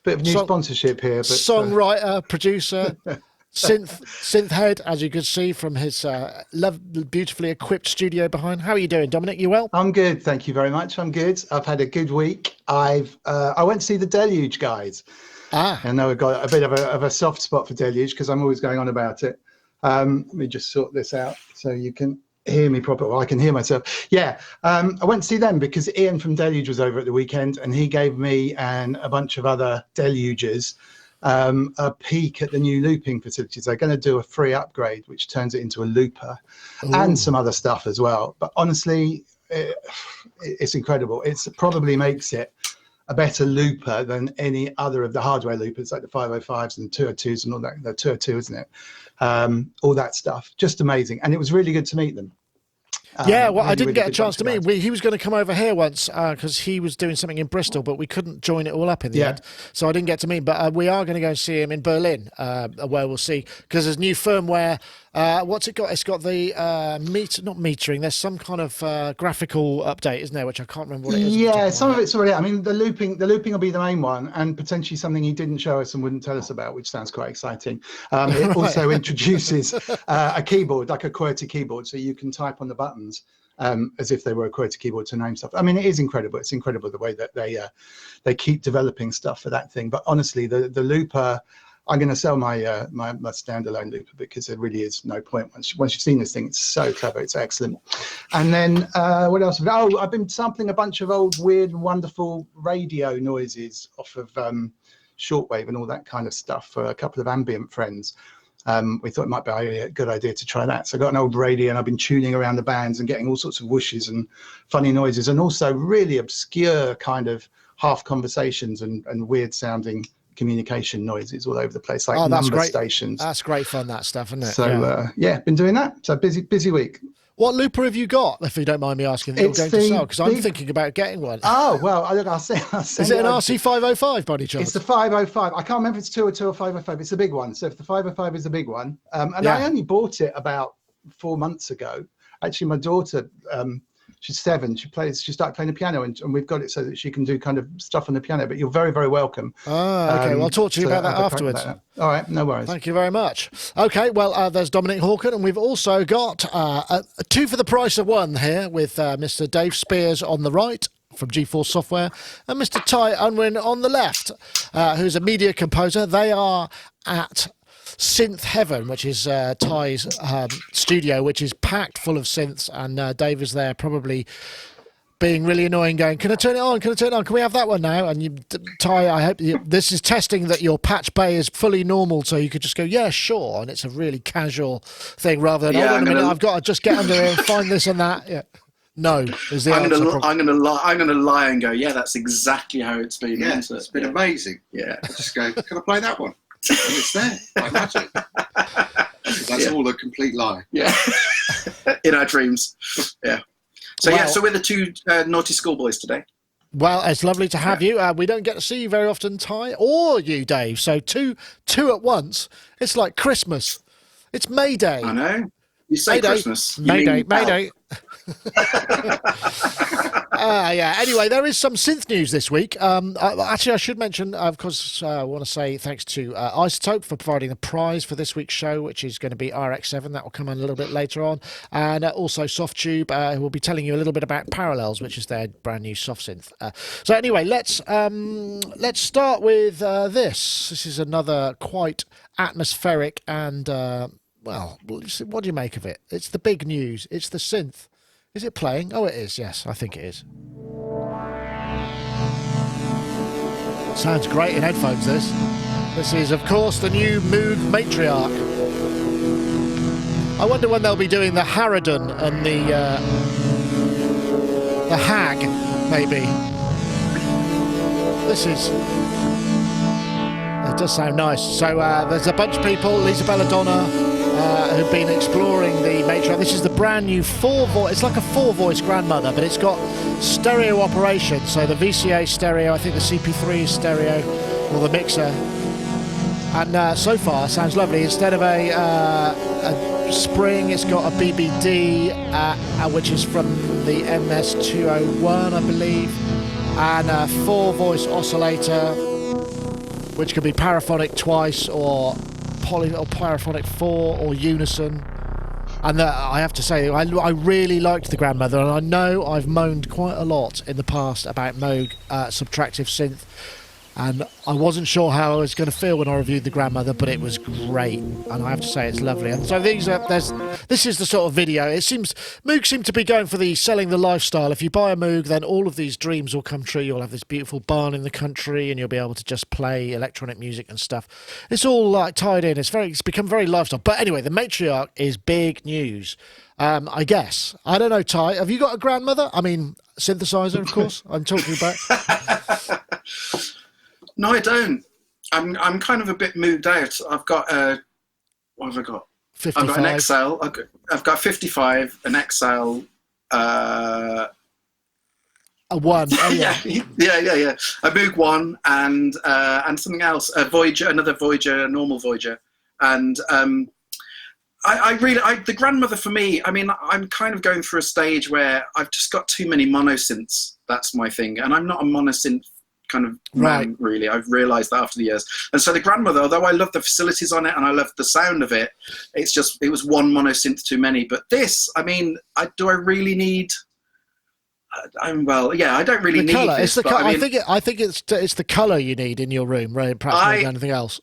bit of new sponsorship here, but songwriter, producer, synth head, as you could see from his beautifully equipped studio behind. How are you doing, Dominic? You well? I'm good, thank you very much. I'm good. I've had a good week. I went to see the Deluge guys. I know I've got a bit of a soft spot for Deluge because I'm always going on about it. Let me just sort this out so you can hear me properly. Well, I can hear myself. Yeah, I went to see them because Ian from Deluge was over at the weekend, and he gave me and a bunch of other Delugers a peek at the new looping facilities. They're going to do a free upgrade, which turns it into a looper. Ooh. And some other stuff as well. But honestly, it's incredible. It probably makes it a better looper than any other of the hardware loopers, like the 505s and 202s and all that. The 202, isn't it? All that stuff. Just amazing. And it was really good to meet them. Yeah, well, I didn't get a chance to meet him. He was going to come over here once because he was doing something in Bristol, but we couldn't join it all up in the end. So I didn't get to meet him. But we are going to go and see him in Berlin, where we'll see, because there's new firmware. What's it got? It's got the not metering. There's some kind of graphical update, isn't there? Which I can't remember what it is. Yeah, some of it's already. I mean, the looping will be the main one, and potentially something he didn't show us and wouldn't tell us about, which sounds quite exciting. It also introduces a keyboard, like a QWERTY keyboard, so you can type on the buttons as if they were a QWERTY keyboard to name stuff. I mean, it is incredible. It's incredible the way that they keep developing stuff for that thing. But honestly, the looper. I'm going to sell my standalone looper because there really is no point. Once you've seen this thing, it's so clever, it's excellent. And then what else? Oh, I've been sampling a bunch of old, weird, wonderful radio noises off of shortwave and all that kind of stuff for a couple of ambient friends. We thought it might be a good idea to try that. So I got an old radio and I've been tuning around the bands and getting all sorts of whooshes and funny noises, and also really obscure kind of half conversations and weird sounding communication noises all over the place, like number stations. That's great fun, that stuff, isn't it? So been doing that. So busy week. What looper have you got, if you don't mind me asking, that you're going to sell? Because I'm thinking about getting one. Oh, well, I'll say. Is it an RC505 by any chance? It's the 505. I can't remember if it's 202 or 505. It's a big one. So if the 505 is a big one. I only bought it about 4 months ago. Actually, my daughter, she's 7. She started playing the piano, and we've got it so that she can do kind of stuff on the piano. But you're very, very welcome. Okay. Well, I'll talk to you about that afterwards. All right, no worries. Thank you very much. Okay, well, there's Dominic Hawken, and we've also got a 2 for the price of 1 here with Mr. Dave Spears on the right from G4 Software, and Mr. Ty Unwin on the left, who's a media composer. They are at Synth Heaven, which is Ty's studio, which is packed full of synths, and Dave is there probably being really annoying, going, can I turn it on? Can I turn it on? Can we have that one now? And Ty, I hope this is testing that your patch bay is fully normal, so you could just go, yeah, sure, and it's a really casual thing rather than, hold on a minute, I've got to just get under here and find this and that. Yeah. No, is the answer. I'm gonna lie and go, yeah, that's exactly how it's been. Yeah, it's been amazing. Yeah, I just go, can I play that one? And it's there, like magic. That's all a complete lie. Yeah, in our dreams. Yeah. So so we're the 2 naughty schoolboys today. Well, it's lovely to have you. We don't get to see you very often, Ty, or you, Dave. So two at once. It's like Christmas. It's May Day. I know. You say Mayday. Christmas. Mayday. Yeah. Anyway, there is some synth news this week. Actually, I should mention, of course, I want to say thanks to Isotope for providing the prize for this week's show, which is going to be RX7. That will come on a little bit later on. And also Softtube, who will be telling you a little bit about Parallels, which is their brand new soft synth. So anyway, let's start with this. This is another quite atmospheric and, well, what do you make of it? It's the big news. It's the synth. Is it playing? Oh, it is. Yes, I think it is. Sounds great in headphones, this. This is, of course, the new Moog Matriarch. I wonder when they'll be doing the Harridan and the Hag, maybe. This is... It does sound nice. So there's a bunch of people, Lisa Belladonna, who've been exploring the Matriarch. This is the brand new four-voice. It's like a four-voice grandmother, but it's got stereo operation. So the VCA stereo, I think the CP3 is stereo, or the mixer. And so far, it sounds lovely. Instead of a spring, it's got a BBD, which is from the MS201, I believe, and a four-voice oscillator, which could be paraphonic twice or paraphonic 4 or unison. And I have to say, I really liked the grandmother, and I know I've moaned quite a lot in the past about Moog subtractive synth, and I wasn't sure how I was going to feel when I reviewed the grandmother, but it was great, and I have to say it's lovely. And so this is the sort of video. It seems Moog seem to be going for the selling the lifestyle. If you buy a Moog, then all of these dreams will come true. You'll have this beautiful barn in the country, and you'll be able to just play electronic music and stuff. It's all like tied in. It's become very lifestyle. But anyway, the Matriarch is big news. I guess. I don't know, Ty. Have you got a grandmother? I mean, synthesizer, of course. I'm talking about. No, I don't. I'm kind of a bit moved out. I've got what have I got? 55. I've got an XL. I've got 55, an XL. A one. Oh, yeah. yeah. A Moog One and something else. A Voyager, another Voyager, a normal Voyager, and the grandmother for me. I mean, I'm kind of going through a stage where I've just got too many monosynths. That's my thing, and I'm not a monosynth kind of man, really. I've realised that after the years. And so the grandmother, although I love the facilities on it and I love the sound of it, it was one monosynth too many. But this, I mean, do I really need? I don't really need colour. this. I think it's the colour you need in your room, right? Perhaps more than anything else.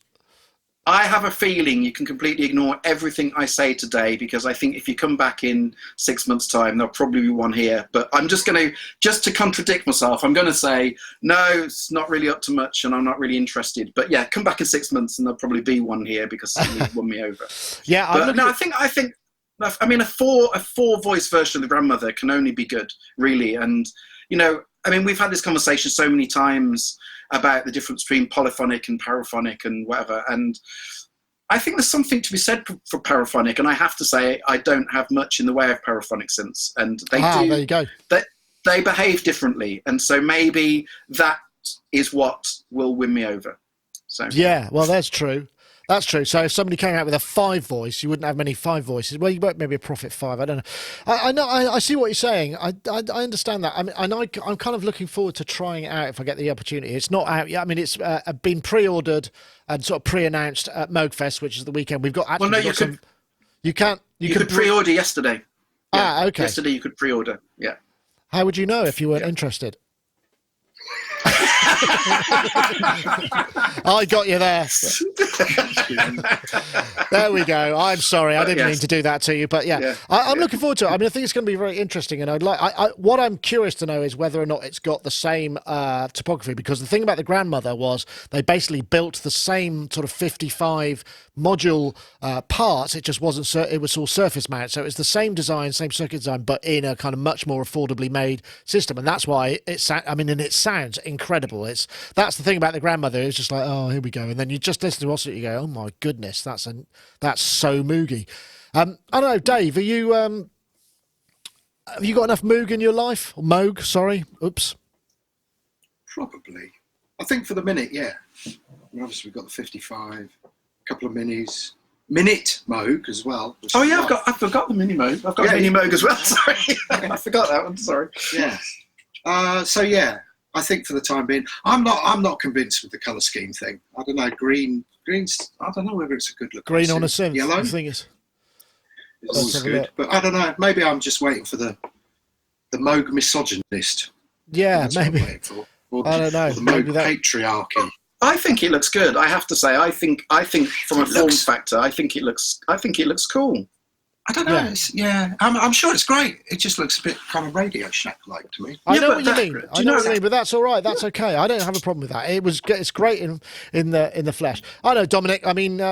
I have a feeling you can completely ignore everything I say today, because I think if you come back in 6 months' time, there'll probably be one here. But I'm just to contradict myself, I'm going to say, no, it's not really up to much and I'm not really interested. But yeah, come back in 6 months and there'll probably be one here because somebody won me over. Yeah, I mean, a four voice version of the grandmother can only be good, really. And, you know, I mean, we've had this conversation so many times about the difference between polyphonic and paraphonic and whatever. And I think there's something to be said for paraphonic. And I have to say, I don't have much in the way of paraphonic synths. And they do. There you go. They behave differently. And so maybe that is what will win me over. So yeah, well, that's true. That's true. So if somebody came out with a 5 voice, you wouldn't have many 5 voices. Well, you might maybe a Prophet 5. I don't know. I know. I see what you're saying. I understand that. I mean, I'm kind of looking forward to trying it out if I get the opportunity. It's not out yet. I mean, it's been pre-ordered and sort of pre-announced at Moogfest, which is the weekend. We've got actually. Well, no, you could pre-order yesterday. Yeah, okay. Yesterday you could pre-order. Yeah. How would you know if you weren't interested? I got you there. There we go. I'm sorry, I didn't mean to do that to you, but I'm looking forward to it. I mean, I think it's going to be very interesting, and what I'm curious to know is whether or not it's got the same topography, because the thing about the grandmother was they basically built the same sort of 55 module parts. It just wasn't. It was all surface mount, so it was the same design, same circuit design, but in a kind of much more affordably made system, and that's why it sounds incredible. That's the thing about the grandmother. It's just like, oh, here we go, and then you just listen to us and you go, oh my goodness, that's so Moogie. I don't know, Dave. Have you got enough Moog in your life? Or Moog? Sorry, oops. Probably. I think for the minute, yeah. And obviously, we've got the 55, a couple of minis. Minute Moog as well. Oh yeah, I forgot the mini Moog. I've got a mini Moog as well. Sorry, I forgot that one. Sorry. Yeah. So yeah, I think for the time being, I'm not convinced with the colour scheme thing. I don't know. Green's. I don't know whether it's a good look. Green on a synth. Yellow. The thing is, It's always good, but I don't know. Maybe I'm just waiting for the Moog misogynist. yeah, That's what I'm maybe. waiting for. Or I don't know. Or the Maybe Moog that. patriarchy. I think it looks good. I have to say, I think from a form factor, I think it looks cool. I don't know. Yeah. Yeah, I'm sure it's great. It just looks a bit kind of Radio Shack-like to me. I Yeah, know but what you that- mean. do I you know know what you mean, but that's all right. That's okay. I don't have a problem with that. It's great in the flesh. I know, Dominic. I mean,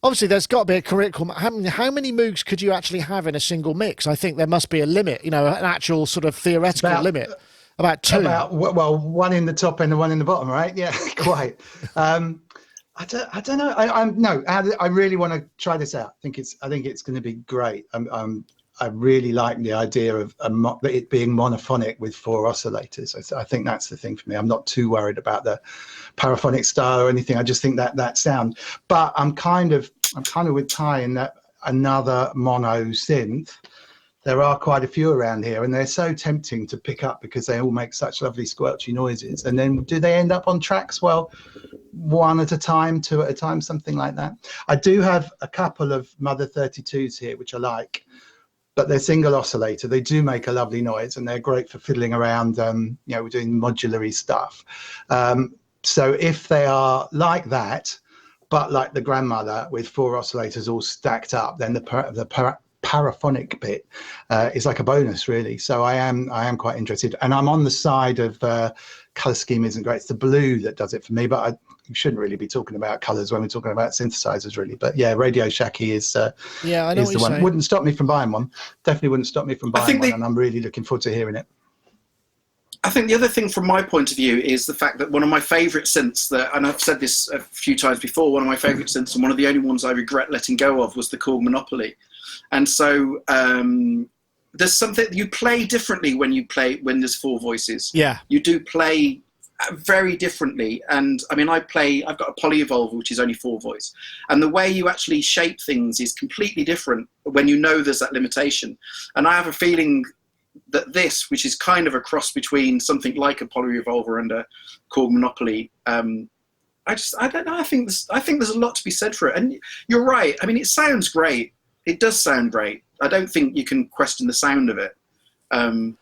obviously, there's got to be a critical. How many Moogs could you actually have in a single mix? I think there must be a limit. You know, an actual sort of theoretical limit. About 2. Well, one in the top and one in the bottom, right? Yeah, quite. I don't know. I really want to try this out. I think it's going to be great. I really like the idea of it being monophonic with 4 oscillators. I think that's the thing for me. I'm not too worried about the paraphonic style or anything. I just think that sound. But I'm kind of with Ty in that another mono synth. There are quite a few around here, and they're so tempting to pick up because they all make such lovely squelchy noises. And then do they end up on tracks? Well, 1 at a time, 2 at a time, something like that. I do have a couple of Mother 32s here, which I like, but they're single oscillator. They do make a lovely noise, and they're great for fiddling around, we're doing modular-y stuff. So if they are like that, but like the grandmother with 4 oscillators all stacked up, then the paraphonic bit is like a bonus, really. So I am quite interested, and I'm on the side of color scheme isn't great. It's the blue that does it for me, but you shouldn't really be talking about colors when we're talking about synthesizers, really. But yeah, Radio Shacky is I know is the one. Saying. Wouldn't stop me from buying one. Definitely wouldn't stop me from buying one, and I'm really looking forward to hearing it. I think the other thing from my point of view is the fact that one of my favourite synths, and I've said this a few times before, one of my favourite synths and one of the only ones I regret letting go of was the Korg Monopoly. And so there's something you play differently when there's 4 voices. Yeah, you do play very differently. And I mean, I've got a polyevolver which is only 4 voice, and the way you actually shape things is completely different when you know there's that limitation. And I have a feeling that this, which is kind of a cross between something like a polyevolver and a Korg Monopoly, I don't know. I think there's a lot to be said for it. And you're right. I mean, it sounds great. It does sound great. I don't think you can question the sound of it. I've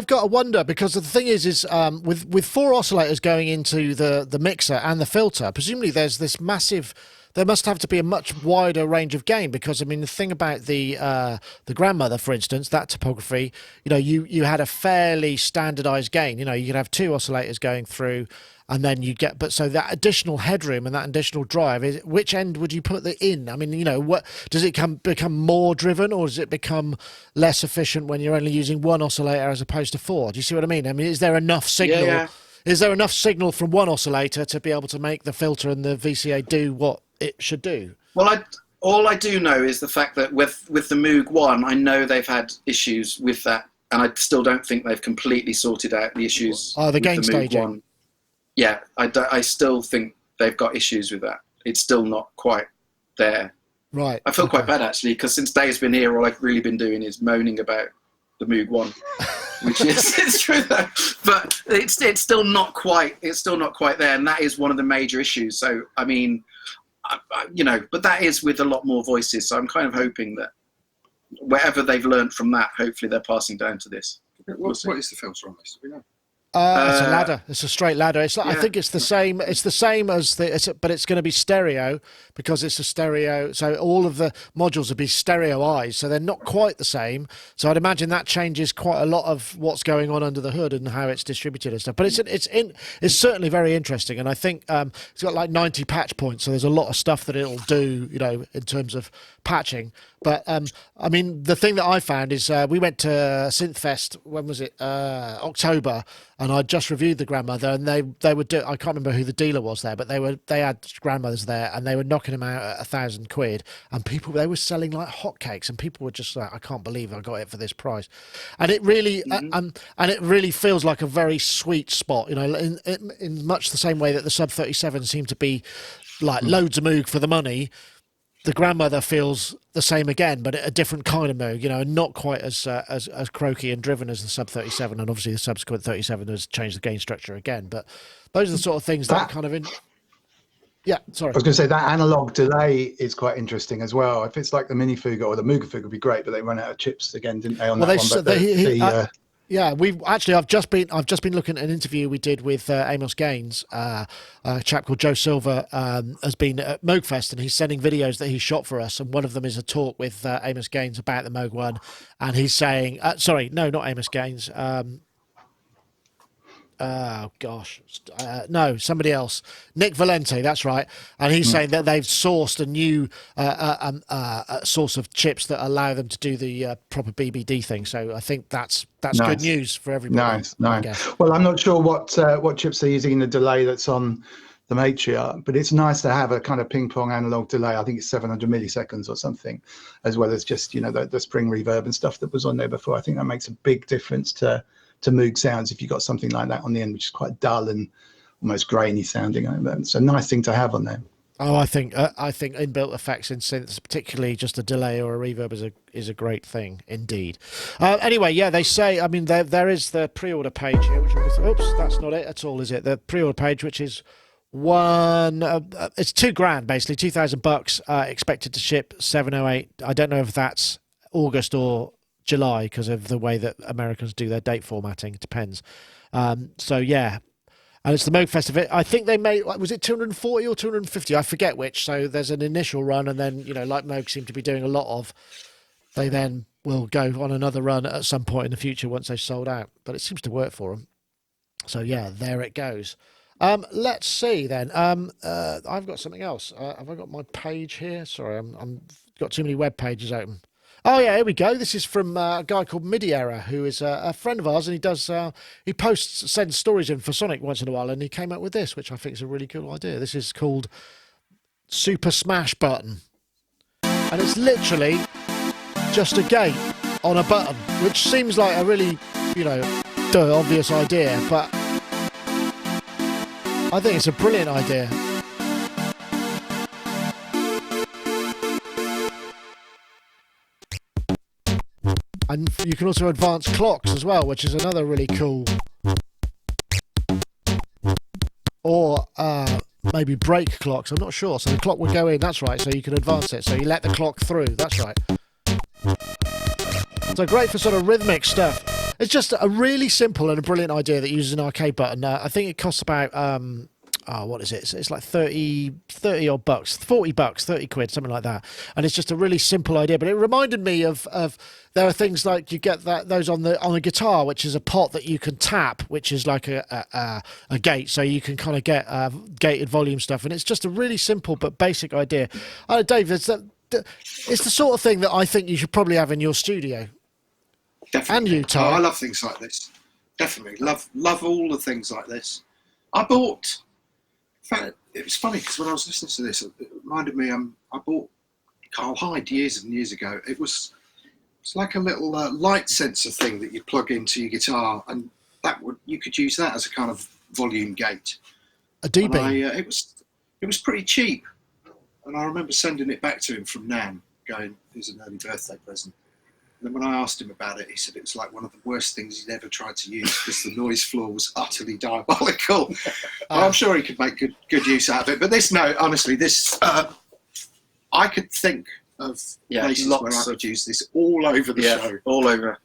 got to wonder, because the thing is with 4 oscillators going into the mixer and the filter, presumably there's this massive. There must have to be a much wider range of gain, because I mean the thing about the grandmother, for instance, that topography, you had a fairly standardized gain. You could have 2 oscillators going through, and then you get. But so that additional headroom and that additional drive, which end would you put the in? I mean, what does it become more driven, or does it become less efficient when you're only using 1 oscillator as opposed to 4? Do you see what I mean? I mean, is there enough signal? Yeah. Is there enough signal from 1 oscillator to be able to make the filter and the VCA do what it should do? Well, all I do know is the fact that with the Moog 1, I know they've had issues with that, and I still don't think they've completely sorted out the issues. Oh, the gain Moog staging. 1. Yeah, I still think they've got issues with that. It's still not quite there. Right. I feel quite bad, actually, because since Dave's been here, all I've really been doing is moaning about the Moog 1, which is it's true though, but it's still not quite there, and that is one of the major issues. So I mean, but that is with a lot more voices. So I'm kind of hoping that whatever they've learned from that, hopefully they're passing down to this. What is the filter on this? Do we know? It's a ladder. It's a straight ladder. It's like, yeah. I think it's the same. It's the same as but it's going to be stereo, because it's a stereo. So all of the modules will be stereoized. So they're not quite the same. So I'd imagine that changes quite a lot of what's going on under the hood and how it's distributed and stuff. But it's certainly very interesting. And I think it's got like 90 patch points. So there's a lot of stuff that it'll do, in terms of patching. But I mean, the thing that I found is we went to Synthfest. When was it? October. and I just reviewed the grandmother, and they would do. I can't remember who the dealer was there, but they had grandmothers there, and they were knocking them out at £1,000, and they were selling like hotcakes, and people were just like, I can't believe I got it for this price, and it really and it really feels like a very sweet spot, in much the same way that the Sub 37 seem to be like loads of moog for the money. The grandmother feels the same again, but a different kind of moog, and not quite as croaky and driven as the Sub 37. And obviously, the subsequent 37 has changed the gain structure again. But those are the sort of things that kind of Yeah, sorry. I was going to say that analog delay is quite interesting as well. If it's like the Mini Fuga or the Muga Fuga would be great, but they run out of chips again, didn't they? On that one, but yeah, I've just been looking at an interview we did with Amos Gaines. A chap called Joe Silver has been at Moogfest, and he's sending videos that he shot for us. And one of them is a talk with Amos Gaines about the Moog One, and he's saying, sorry, no, not Amos Gaines. Oh gosh, no, somebody else. Nick Valente, that's right. And he's saying that they've sourced a new source of chips that allow them to do the proper BBD thing. So I think that's nice. Good news for everybody. Nice. Well, I'm not sure what chips they're using in the delay that's on the Matriarch, but it's nice to have a kind of ping pong analog delay. I think it's 700 milliseconds or something, as well as just the spring reverb and stuff that was on there before. I think that makes a big difference to Moog sounds if you've got something like that on the end, which is quite dull and almost grainy sounding. It's a nice thing to have on there. Oh, I think inbuilt effects in synths, particularly just a delay or a reverb, is a great thing indeed. Anyway, yeah, they say. I mean, there is the pre-order page here. Oops, that's not it at all, is it? The pre-order page, which is it's $2,000 basically, $2,000. Expected to ship 708. I don't know if that's August or July because of the way that Americans do their date formatting. It depends. So yeah, and it's the Moog Festival. I think they made, was it 240 or 250? I forget which. So there's an initial run, and then like Moog seem to be doing a lot of, they then will go on another run at some point in the future once they've sold out. But it seems to work for them. So yeah, there it goes. Let's see then. I've got something else. Have I got my page here? Sorry, I'm got too many web pages open. Oh yeah, here we go. This is from a guy called MIDI Error, who is a friend of ours, and he sends stories in for Sonic once in a while, and he came up with this, which I think is a really cool idea. This is called Super Smash Button, and it's literally just a gate on a button, which seems like a really obvious idea, but I think it's a brilliant idea. And you can also advance clocks as well, which is another really cool. Or maybe break clocks, I'm not sure. So the clock would go in, that's right, so you can advance it. So you let the clock through, that's right. So great for sort of rhythmic stuff. It's just a really simple and a brilliant idea that uses an arcade button. I think it costs about... what is it? It's like 30 odd bucks, 40 bucks, 30 quid, something like that. And it's just a really simple idea. But it reminded me of there are things like you get those on a guitar, which is a pot that you can tap, which is like a gate. So you can kind of get gated volume stuff. And it's just a really simple but basic idea. Dave, it's the sort of thing that I think you should probably have in your studio. Definitely. And you, Tom. I love things like this. Definitely. Love all the things like this. I bought... In fact, it was funny because when I was listening to this, it reminded me. I bought Carl Hyde years and years ago. It's like a little light sensor thing that you plug into your guitar, and you could use that as a kind of volume gate. A dB. It was pretty cheap, and I remember sending it back to him from Nam, going, "Here's an early birthday present." And then when I asked him about it, he said it was like one of the worst things he'd ever tried to use because the noise floor was utterly diabolical. I'm sure he could make good use out of it. But honestly, I could think of places where I could use this all over the show. All over.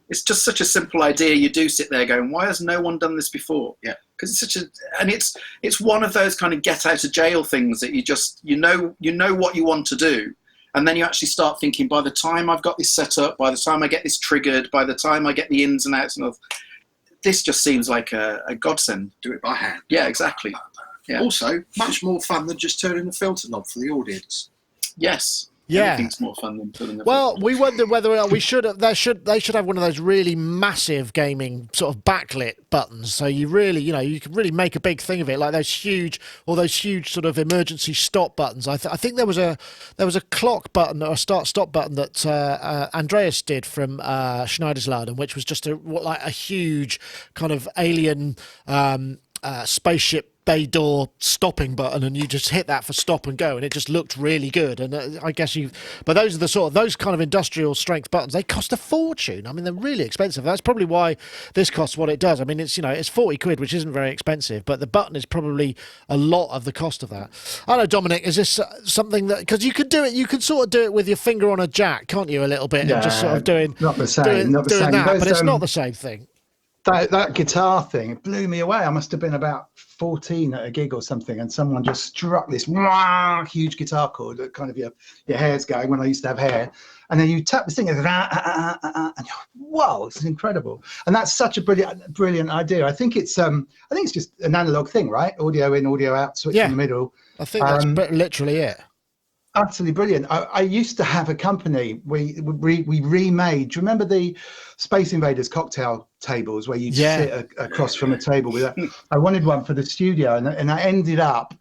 It's just such a simple idea. You do sit there going, why has no one done this before? Yeah. Because it's one of those kind of get out of jail things that you know what you want to do. And then you actually start thinking, by the time I've got this set up, by the time I get this triggered, by the time I get the ins and outs, this just seems like a godsend. Do it by hand. Yeah, exactly. Yeah. Also, much more fun than just turning the filter knob for the audience. Yes. Yeah. Anything's more fun than filling a Well, football. we wonder whether or not they should have one of those really massive gaming sort of backlit buttons. So you really, you can really make a big thing of it, like those huge sort of emergency stop buttons. I think there was a clock button or a start stop button that Andreas did from Schneidersladen, which was just a huge kind of alien spaceship bay door stopping button, and you just hit that for stop and go, and it just looked really good. And I guess but those are those kind of industrial strength buttons. They cost a fortune. I mean, they're really expensive. That's probably why this costs what it does. I mean, it's it's 40 quid, which isn't very expensive, but the button is probably a lot of the cost of that. I don't know, Dominic, is this something that, because you could do it, you could sort of do it with your finger on a jack, can't you, a little bit, and just sort of doing not the same, not the doing same. that, but it's not the same thing. That guitar thing, it blew me away. I must have been about 14 at a gig or something, and someone just struck this huge guitar chord that kind of your hair's going, when I used to have hair, and then you tap the thing and whoa, it's incredible. And that's such a brilliant idea. I think it's just an analog thing, right? Audio in, audio out, switch in the middle. I think that's literally it. Absolutely brilliant. I used to have a company. We remade. Do you remember the Space Invaders cocktail tables where you sit across from a table with that? I wanted one for the studio, and I ended up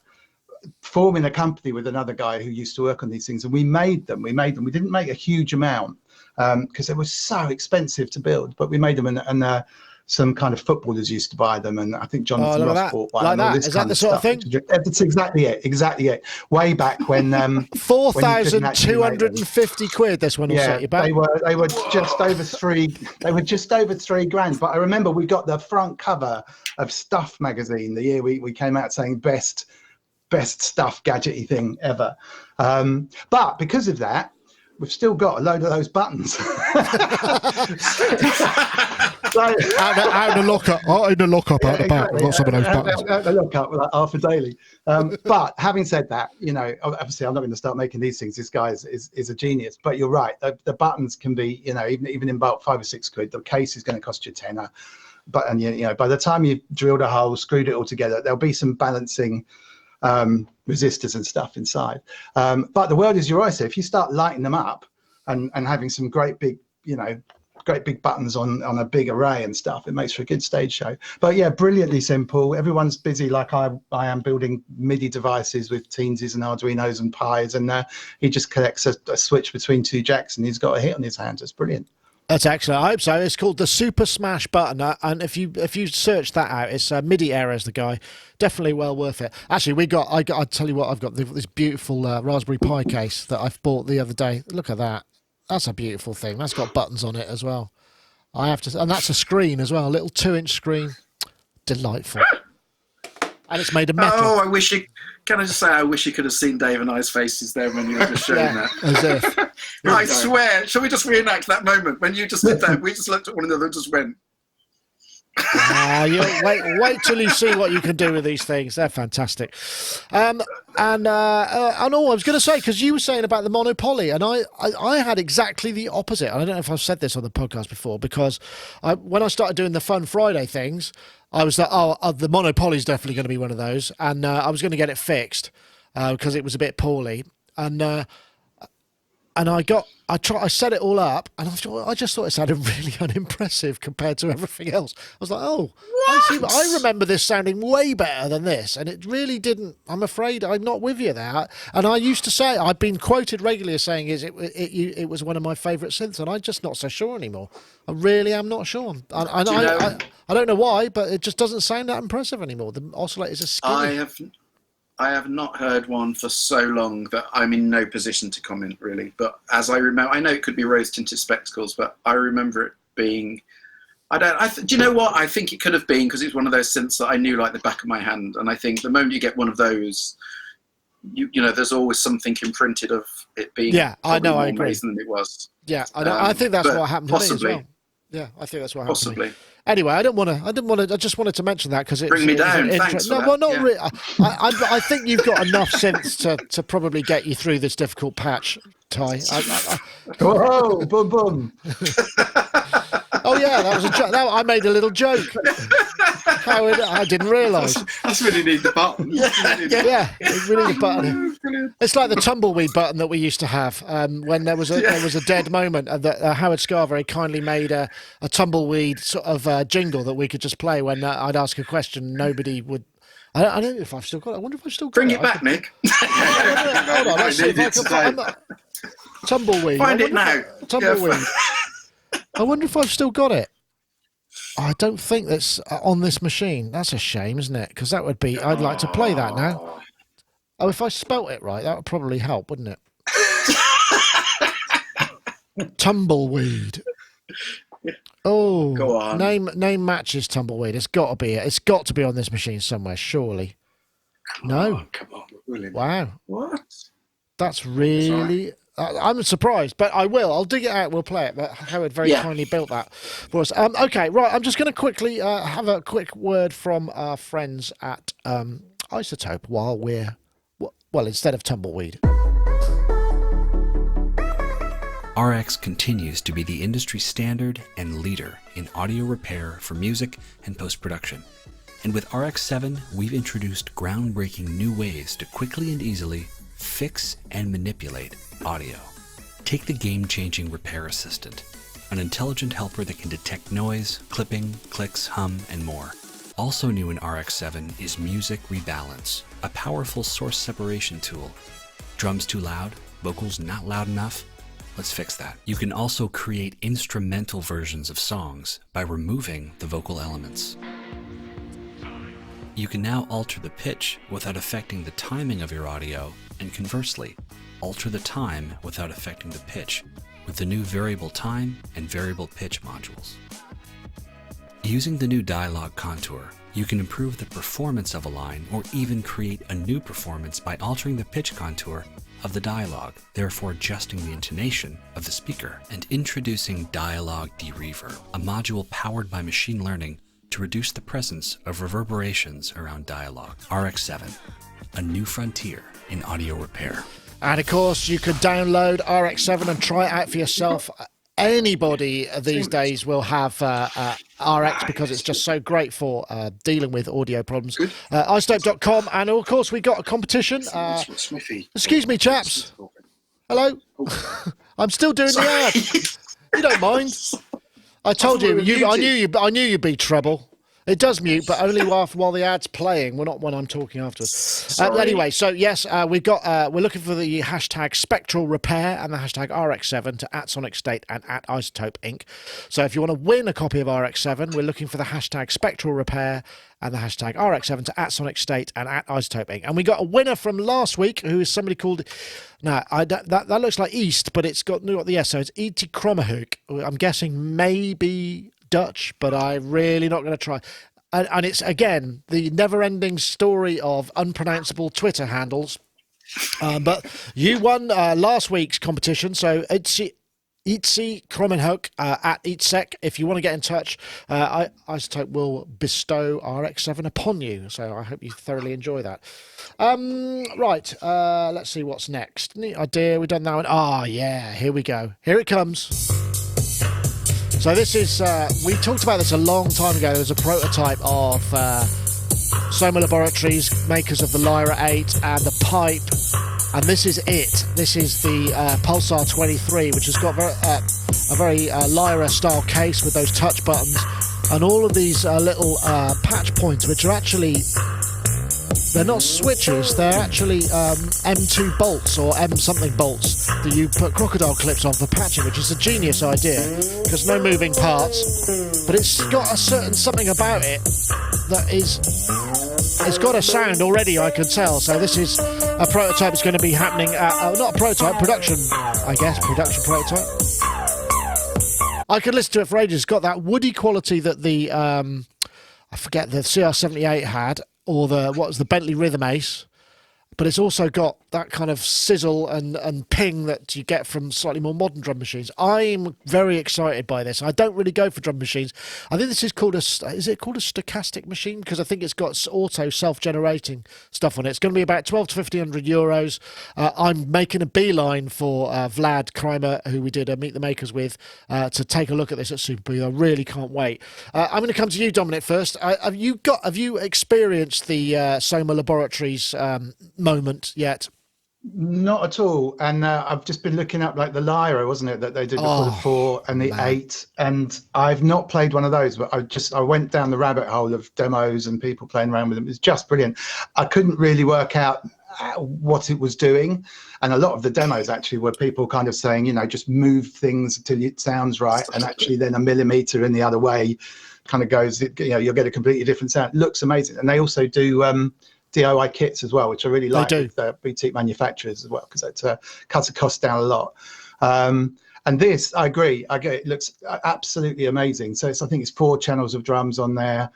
forming a company with another guy who used to work on these things, and we made them. We didn't make a huge amount because they were so expensive to build, but we made them, and some kind of footballers used to buy them, and I think Jonathan Ross bought one. Like that? Is that the sort of thing? That's exactly it. Way back when 4,250 quid. This one will set you back. They were just over three. They were just over $3,000. But I remember we got the front cover of Stuff magazine the year we came out saying best stuff gadgety thing ever. But because of that, we've still got a load of those buttons. Out in the lockup, out the back. We've got some of those buttons. Out the lockup, like half a daily. But having said that, obviously I'm not going to start making these things. This guy is a genius. But you're right. The buttons can be, even in about 5 or 6 quid. The case is going to cost you a tenner. But by the time you've drilled a hole, screwed it all together, there'll be some balancing resistors and stuff inside. But the world is your oyster. If you start lighting them up and having some great big buttons on a big array and stuff, it makes for a good stage show. But yeah, brilliantly simple. Everyone's busy like I am building MIDI devices with Teensies and Arduinos and Pis, and he just connects a switch between 2 jacks and he's got a hit on his hands. It's brilliant. That's excellent. I hope so. It's called the Super Smash button, and if you search that out, it's MIDI Errors, the guy. Definitely well worth it. Actually, I'll tell you what, I've got this beautiful Raspberry Pi case that I've bought the other day. Look at that. That's a beautiful thing. That's got buttons on it as well. And that's a screen as well, a little 2-inch screen. Delightful. And it's made of metal. Oh, I wish you could have seen Dave and I's faces there when you were just showing that. As if. I swear, shall we just reenact that moment when you just did that? We just looked at one another and just went. Wait till you see what you can do with these things. They're fantastic. And all I was going to say, because you were saying about the Monopoly, and I had exactly the opposite. I don't know if I've said this on the podcast before, because when I started doing the Fun Friday things, I was like, the Monopoly's definitely going to be one of those, and I was going to get it fixed because it was a bit poorly, and I set it all up, and I just thought it sounded really unimpressive compared to everything else. I was like, I remember this sounding way better than this, and it really didn't. I'm afraid I'm not with you there. And I used to say, I've been quoted regularly as saying, it was one of my favourite synths, and I'm just not so sure anymore. I really am not sure. I don't know why, but it just doesn't sound that impressive anymore. The oscillators are skinny. I have not heard one for so long that I'm in no position to comment, really. But as I remember, I know it could be rose-tinted spectacles, but I remember it being... do you know what? I think it could have been because it was one of those synths that I knew like the back of my hand. And I think the moment you get one of those, there's always something imprinted of it being I know, I more agree. amazing than it was. Yeah, I think that's what happened to possibly. me as well. Yeah, I think that's what happened Possibly. to me. Anyway, I just wanted to mention that because it bring me down. Thanks for that. Well, not yeah. really. I think you've got enough sense to probably get you through this difficult patch, Ty. Whoa, boom, boom. Oh yeah, that was a joke. I made a little joke. Howard, I didn't realise. That's when you need the button. Yeah, we need a button. Brilliant. It's like the tumbleweed button that we used to have when there was a dead moment, and that Howard Scar very kindly made a tumbleweed sort of jingle that we could just play when I'd ask a question. Nobody would. I don't know if I've still got it. I wonder if I've still got Bring it. it back, Nick. Hold on, let's see if I can find tumbleweed. Find it now. Tumbleweed. I wonder if I've still got it. I don't think that's on this machine. That's a shame, isn't it? Because that would be. I'd like to play that now. Oh, if I spelt it right, that would probably help, wouldn't it? Tumbleweed. Oh, Go on. Name matches tumbleweed. It's got to be it. It's got to be on this machine somewhere, surely. No. Oh, come on, William. Wow. What? That's really. I'm surprised, but I will. I'll dig it out. We'll play it. But Howard very kindly built that for us. Okay, right. I'm just going to quickly have a quick word from our friends at Isotope while we're instead of tumbleweed. RX continues to be the industry standard and leader in audio repair for music and post-production. And with RX7, we've introduced groundbreaking new ways to quickly and easily fix and manipulate audio. Take the game-changing Repair Assistant, an intelligent helper that can detect noise, clipping, clicks, hum, and more. Also new in RX7 is Music Rebalance, a powerful source separation tool. Drums too loud? Vocals not loud enough? Let's fix that. You can also create instrumental versions of songs by removing the vocal elements. You can now alter the pitch without affecting the timing of your audio, and conversely, alter the time without affecting the pitch with the new variable time and variable pitch modules. Using the new dialogue contour, you can improve the performance of a line or even create a new performance by altering the pitch contour of the dialogue, therefore adjusting the intonation of the speaker, and introducing Dialogue Dereverb, a module powered by machine learning to reduce the presence of reverberations around dialogue. RX7, a new frontier in audio repair. And of course, you could download RX7 and try it out for yourself. Anybody these days will have RX because it's just so great for dealing with audio problems. Isotope.com, and of course we got a competition. Excuse me, chaps. Hello. I'm still doing the ad. You don't mind? I told you. I knew you'd be trouble. It does mute, but only while the ad's playing. We're not when I'm talking afterwards. Anyway, so yes, we're looking for the hashtag Spectral Repair and the hashtag RX7 to @Sonicstate and @Isotope Inc. So if you want to win a copy of RX7, we're looking for the hashtag Spectral Repair and the hashtag RX7 to @Sonicstate and @Isotope Inc. And we got a winner from last week, who is somebody called. Now that looks like East, but it's got the S, so it's E.T. Krommerhoek. I'm guessing maybe Dutch, but I'm really not going to try. And it's, again, the never-ending story of unpronounceable Twitter handles. But you won last week's competition, so Itzy Krommenhoek at Eatsec. If you want to get in touch, Isotope will bestow RX7 upon you. So I hope you thoroughly enjoy that. Right, let's see what's next. Neat idea, we've done that one. Yeah, here we go. Here it comes. So this is, we talked about this a long time ago. There was a prototype of Soma Laboratories, makers of the Lyra 8 and the Pipe. And this is it. This is the Pulsar 23, which has got a very Lyra-style case with those touch buttons. And all of these little patch points, which are actually... They're not switches, they're actually M2 bolts or M something bolts that you put crocodile clips on for patching, which is a genius idea because no moving parts, but it's got a certain something about it that is, it's got a sound already, I can tell. So this is a prototype that's going to be happening at, not a prototype, production prototype. I could listen to it for ages. It's got that woody quality that the, I forget, the CR78 had, or the Bentley Rhythm Ace. but it's also got that kind of sizzle and ping that you get from slightly more modern drum machines. I'm very excited by this. I don't really go for drum machines. I think this is called is it called a stochastic machine? Because I think it's got auto self-generating stuff on it. It's going to be about 12 to 1500 euros. I'm making a beeline for Vlad Kreimer, who we did Meet the Makers with, to take a look at this at Super Bowl. I really can't wait. I'm going to come to you, Dominic, first. Have you experienced the Soma Laboratories moment yet? Not at all. And I've just been looking up like the Lyra, wasn't it, that they did for the 4 and the 8, and I've not played one of those, but I went down the rabbit hole of demos and people playing around with them. It's just brilliant. I couldn't really work out what it was doing, and a lot of the demos actually were people kind of saying, just move things until it sounds right, and actually then a millimeter in the other way kind of goes, you'll get a completely different sound. It looks amazing. And they also do DIY kits as well, which I really like with boutique manufacturers as well, because that cuts the cost down a lot. And this, I agree, it looks absolutely amazing. So I think it's 4 channels of drums on there,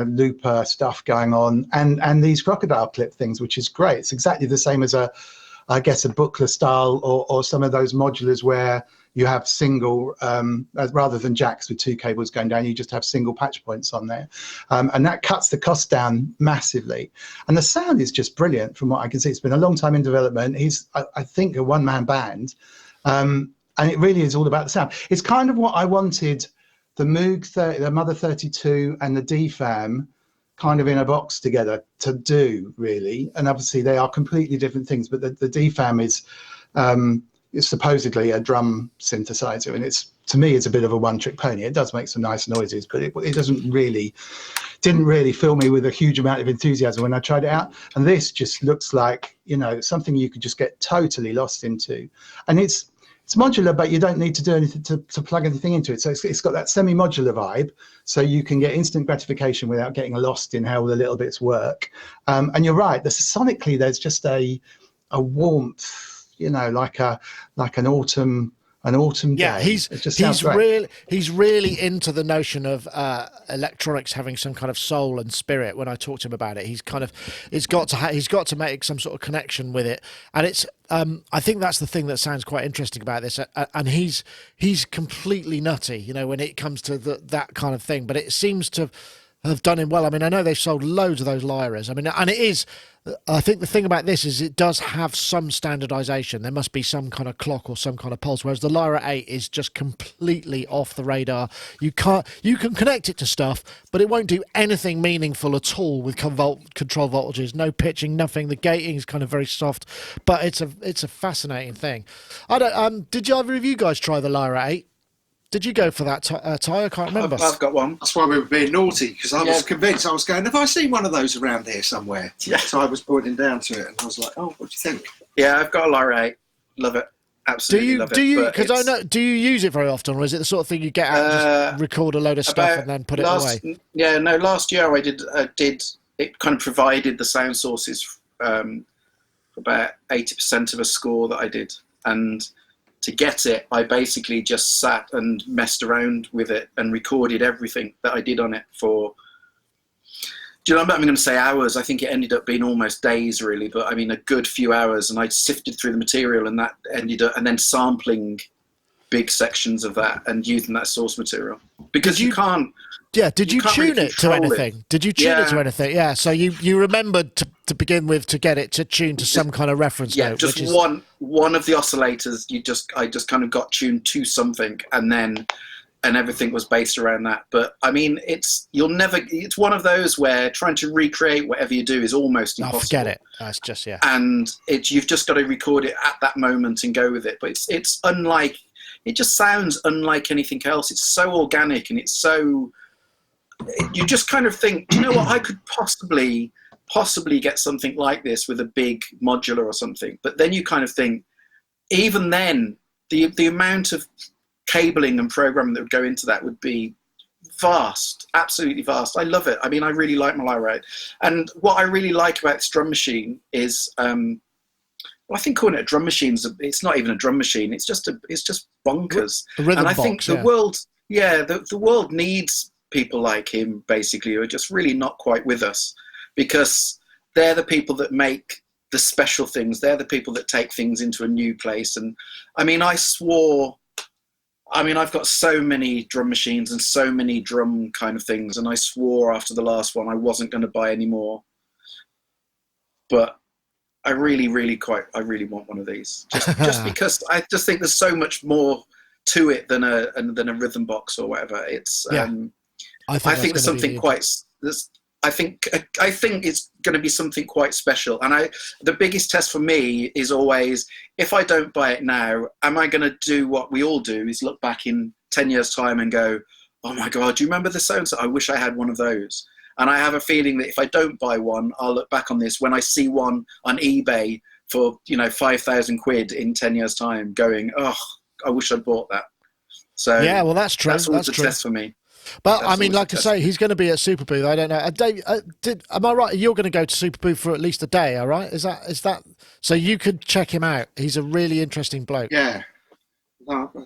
looper stuff going on, and these crocodile clip things, which is great. It's exactly the same as a booklet style or some of those modulars where you have single, rather than jacks with 2 cables going down, you just have single patch points on there. And that cuts the cost down massively. And the sound is just brilliant from what I can see. It's been a long time in development. He's, I think, a one-man band. And it really is all about the sound. It's kind of what I wanted the Moog 30, the Mother 32 and the DFAM kind of in a box together to do, really. And obviously they are completely different things, but the DFAM is supposedly a drum synthesizer, and to me it's a bit of a one-trick pony. It does make some nice noises, but it didn't really fill me with a huge amount of enthusiasm when I tried it out. And this just looks like something you could just get totally lost into. And it's modular, but you don't need to do anything to plug anything into it. So it's got that semi-modular vibe, so you can get instant gratification without getting lost in how the little bits work. And you're right, sonically there's just a warmth, like an autumn day. Yeah, he's really into the notion of electronics having some kind of soul and spirit. When I talk to him about it, he's got to make some sort of connection with it, and it's I think that's the thing that sounds quite interesting about this. And he's completely nutty, when it comes to that kind of thing. But it seems to have done him well. I mean, I know they've sold loads of those Lyras. I mean, and it is, I think the thing about this is it does have some standardization. There must be some kind of clock or some kind of pulse, whereas the Lyra 8 is just completely off the radar. You can connect it to stuff, but it won't do anything meaningful at all with control voltages, no pitching, nothing. The gating is kind of very soft, but it's a fascinating thing. Did either of you guys try the Lyra 8? Did you go for that, Ty? I can't remember. I've got one. That's why we were being naughty, because I was convinced. I was going, have I seen one of those around here somewhere? Yeah. So I was pointing down to it, and I was like, oh, what do you think? Yeah, I've got a Lyra 8. Love it. Absolutely love it. Do you? Because I know. Do you use it very often, or is it the sort of thing you get out and just record a load of stuff and then put it away? Yeah, no. Last year I did. It kind of provided the sound sources for about 80% of a score that I did, and to get it, I basically just sat and messed around with it and recorded everything that I did on it for, I'm not even going to say hours. I think it ended up being almost days, really, but I mean a good few hours. And I sifted through the material, and that ended up, and then sampling big sections of that and using that source material, because you can't. Yeah, did you tune it to anything? Did you tune it to anything? Yeah, so you remembered to begin with to get it to tune to some kind of reference note. Yeah, just one of the oscillators. I just kind of got tuned to something, and everything was based around that. But I mean, it's one of those where trying to recreate whatever you do is almost impossible. Forget it. That's just And you've just got to record it at that moment and go with it. But it's unlike. It just sounds unlike anything else. It's so organic, and it's so. You just kind of think, do you know what? I could possibly get something like this with a big modular or something. But then you kind of think, even then, the amount of cabling and programming that would go into that would be vast, absolutely vast. I love it. I mean, I really like my Lyra 8. And what I really like about this drum machine is, I think calling it a drum machine, it's not even a drum machine. It's just bonkers. And I think the world, the world needs people like him, basically, who are just really not quite with us, because they're the people that make the special things. They're the people that take things into a new place. And I mean, I've got so many drum machines and so many drum kind of things, and I swore after the last one I wasn't going to buy any more. But I really want one of these, just because I just think there's so much more to it than a rhythm box or whatever. It's I think there's something quite. I think it's going to be something quite special. And the biggest test for me is always, if I don't buy it now, am I going to do what we all do, is look back in 10 years' time and go, oh my God, do you remember the so-and-so? I wish I had one of those. And I have a feeling that if I don't buy one, I'll look back on this when I see one on eBay for, 5,000 quid in 10 years' time, going, oh, I wish I'd bought that. So yeah, well, that's true. That's always the test for me. But I mean, like I say, he's going to be at Super Booth. I don't know. Dave, am I right? You're going to go to Super Booth for at least a day, all right? Is that so? You could check him out. He's a really interesting bloke. Yeah, no, I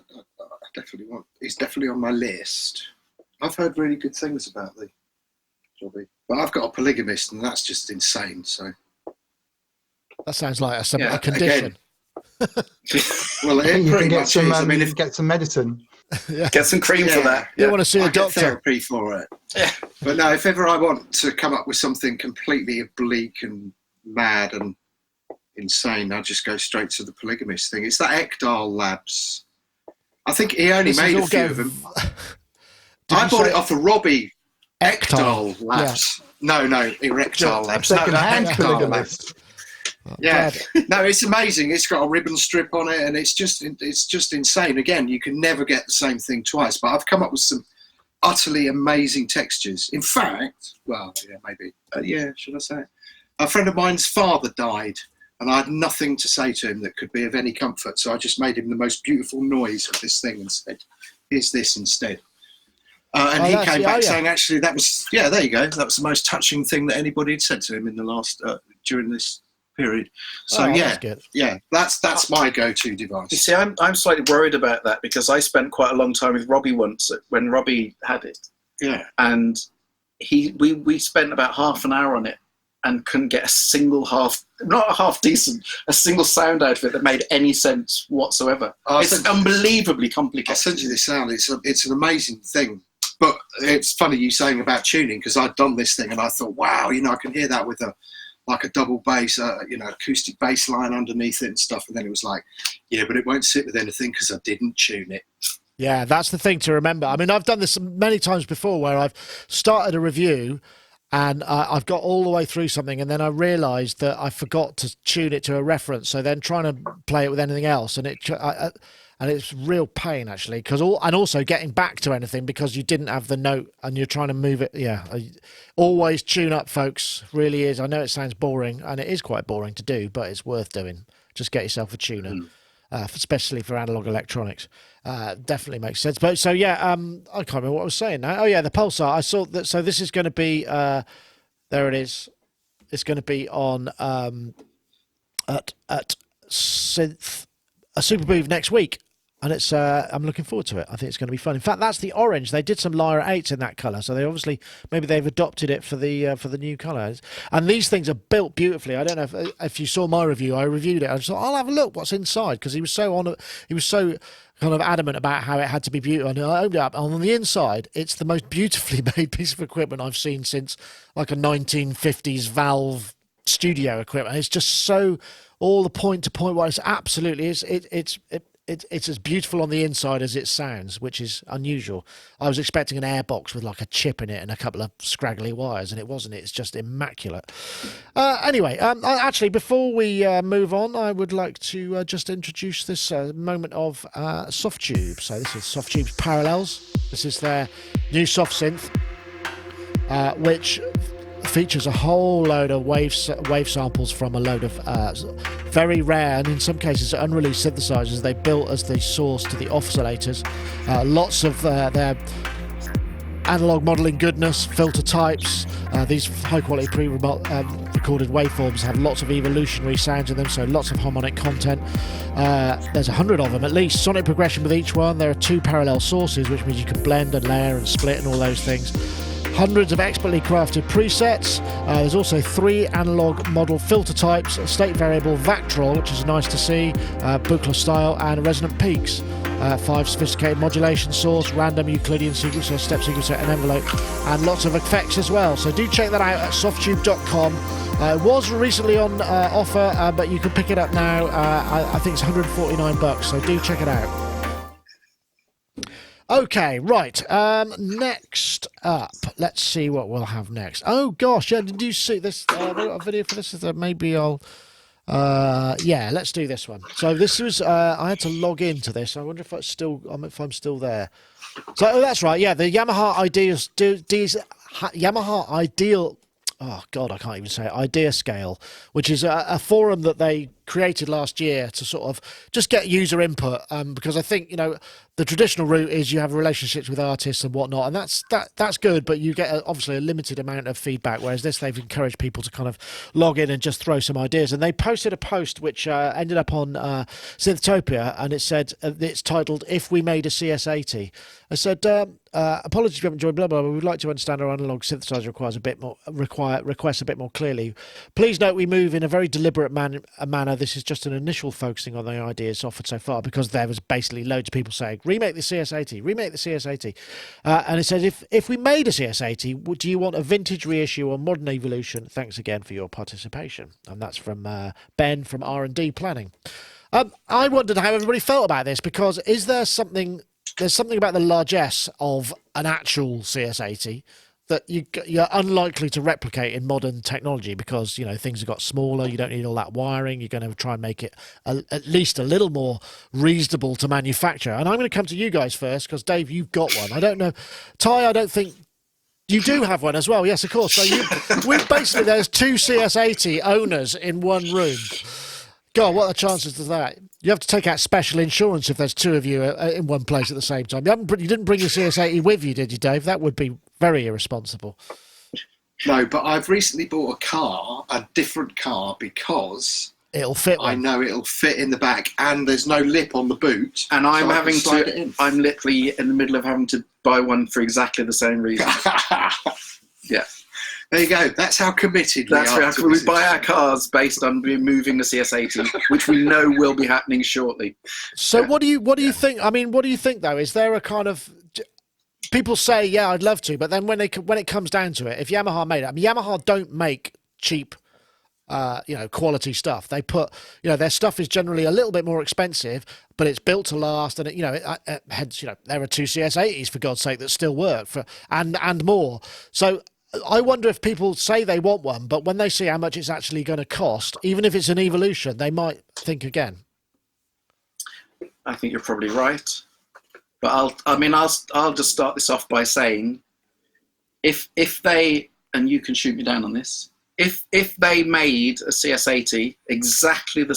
definitely want. He's definitely on my list. I've heard really good things about the jobby, but I've got a polygamist, and that's just insane. So that sounds like a condition. Well, you can get some. I mean, get some medicine. Yeah. Get some cream for that. You want to see a doctor? Therapy for it. Yeah. But no, if ever I want to come up with something completely oblique and mad and insane, I just go straight to the polygamist thing. It's that Ekdal Labs. I think he only made a few of them. I bought it off of Robbie. Ekdal Labs. Yeah. No, Erectile Labs. Second-hand polygamist. Yeah, no, it's amazing. It's got a ribbon strip on it, and it's just insane. Again, you can never get the same thing twice. But I've come up with some utterly amazing textures. In fact, well, yeah, maybe, should I say it? A friend of mine's father died, and I had nothing to say to him that could be of any comfort. So I just made him the most beautiful noise of this thing and said, "Here's this instead." And he came back saying, "Actually, that was there you go. That was the most touching thing that anybody had said to him in the last during this period." So that's my go-to device. You see, I'm slightly worried about that because I spent quite a long time with Robbie once when Robbie had it. Yeah, and we spent about half an hour on it and couldn't get a single a single sound out of it that made any sense whatsoever. It's unbelievably complicated. I'll send you this sound. It's an amazing thing. But it's funny you saying about tuning, because I'd done this thing and I thought, wow, I can hear that with a double bass, acoustic bass line underneath it and stuff. And then it was like, yeah, but it won't sit with anything because I didn't tune it. Yeah, that's the thing to remember. I mean, I've done this many times before where I've started a review and I've got all the way through something and then I realised that I forgot to tune it to a reference. So then trying to play it with anything else and it's real pain actually, and also getting back to anything because you didn't have the note and you're trying to move it. Yeah, always tune up, folks. Really is. I know it sounds boring, and it is quite boring to do, but it's worth doing. Just get yourself a tuner, especially for analog electronics. Definitely makes sense. But so yeah, I can't remember what I was saying now. Oh yeah, the Pulsar. I saw that. So this is going to be. There it is. It's going to be on at Synth. A Super Booth next week, and it's I'm looking forward to it. I think it's going to be fun. In fact, that's the orange. They did some Lyra 8s in that colour, so they obviously maybe they've adopted it for the new colours. And these things are built beautifully. I don't know if you saw my review. I reviewed it. I just thought I'll have a look what's inside because he was so kind of adamant about how it had to be beautiful. And I opened it up, and on the inside, it's the most beautifully made piece of equipment I've seen since like a 1950s Valve studio equipment. It's just so. All the point-to-point wire, it's absolutely it's as beautiful on the inside as it sounds, which is unusual. I was expecting an airbox with like a chip in it and a couple of scraggly wires, and it wasn't. It's just immaculate. Anyway, actually, before we move on, I would like to just introduce this moment of Softtube. So this is Softtube's Parallels. This is their new soft synth, which features a whole load of wave samples from a load of very rare and in some cases unreleased synthesizers they built as the source to the oscillators. Lots of their analog modeling goodness, filter types. These high quality pre-recorded waveforms have lots of evolutionary sounds in them, so lots of harmonic content. There's 100 of them at least. Sonic progression with each one. There are 2 parallel sources, which means you can blend and layer and split and all those things. hundreds of expertly crafted presets. There's also 3 analog model filter types, a state variable Vactrol, which is nice to see, Buchla style, and resonant peaks. 5 sophisticated modulation source, random Euclidean sequencer, step sequencer, and envelope, and lots of effects as well. So do check that out at softtube.com. It was recently on offer, but you can pick it up now. I think it's $149, so do check it out. Okay, right. Next up, let's see what we'll have next. Oh gosh, yeah, did you see this? Have I got a video for this? Maybe I'll. Yeah, let's do this one. So this was. I had to log into this. I wonder if it's still. If I'm still there. So that's right. Yeah, the Yamaha Yamaha Ideal. Oh God, I can't even say it. Idea Scale, which is a forum that they created last year to sort of just get user input, because I think, you know, the traditional route is you have relationships with artists and whatnot, and that's good, but you get obviously a limited amount of feedback, whereas this, they've encouraged people to kind of log in and just throw some ideas. And they posted a post which ended up on Synthtopia, and it said, it's titled "If We Made a CS80." I said, apologies if you haven't joined, blah, blah, blah. We would like to understand our analog synthesizer requests a bit more clearly. Please note we move in a very deliberate manner. This is just an initial focusing on the ideas offered so far, because there was basically loads of people saying, remake the CS80, remake the CS80. And it says, if we made a CS80, do you want a vintage reissue or modern evolution? Thanks again for your participation. And that's from Ben from R&D Planning. I wondered how everybody felt about this, because there's something about the largesse of an actual CS80 that you're unlikely to replicate in modern technology, because, you know, things have got smaller, you don't need all that wiring, you're going to try and make it at least a little more reasonable to manufacture. And I'm going to come to you guys first, because Dave, you've got one. I don't know, Ty, I don't think you do have one as well. Yes, of course. So basically there's 2 CS80 owners in one room. God, what are the chances of that? You have to take out special insurance if there's 2 of you in one place at the same time. You didn't bring your CS80 with you, did you, Dave? That would be very irresponsible. No, but I've recently bought a different car, because it'll fit. I know it'll fit in the back, and there's no lip on the boot. And I'm I'm literally in the middle of having to buy one for exactly the same reason. Yeah. There you go. That's how committed we are. We buy our cars based on moving the CS80, which we know will be happening shortly. So what do you think? I mean, what do you think though? Is there a kind of, people say, yeah, I'd love to, but then when it comes down to it, if Yamaha made it, I mean, Yamaha don't make cheap, quality stuff. They put, their stuff is generally a little bit more expensive, but it's built to last, and hence, there are 2 CS80s for God's sake that still work and more. So I wonder if people say they want one, but when they see how much it's actually going to cost, even if it's an evolution, they might think again. I think you're probably right, but I'll just start this off by saying, if they, and you can shoot me down on this, if they made a CS80 exactly the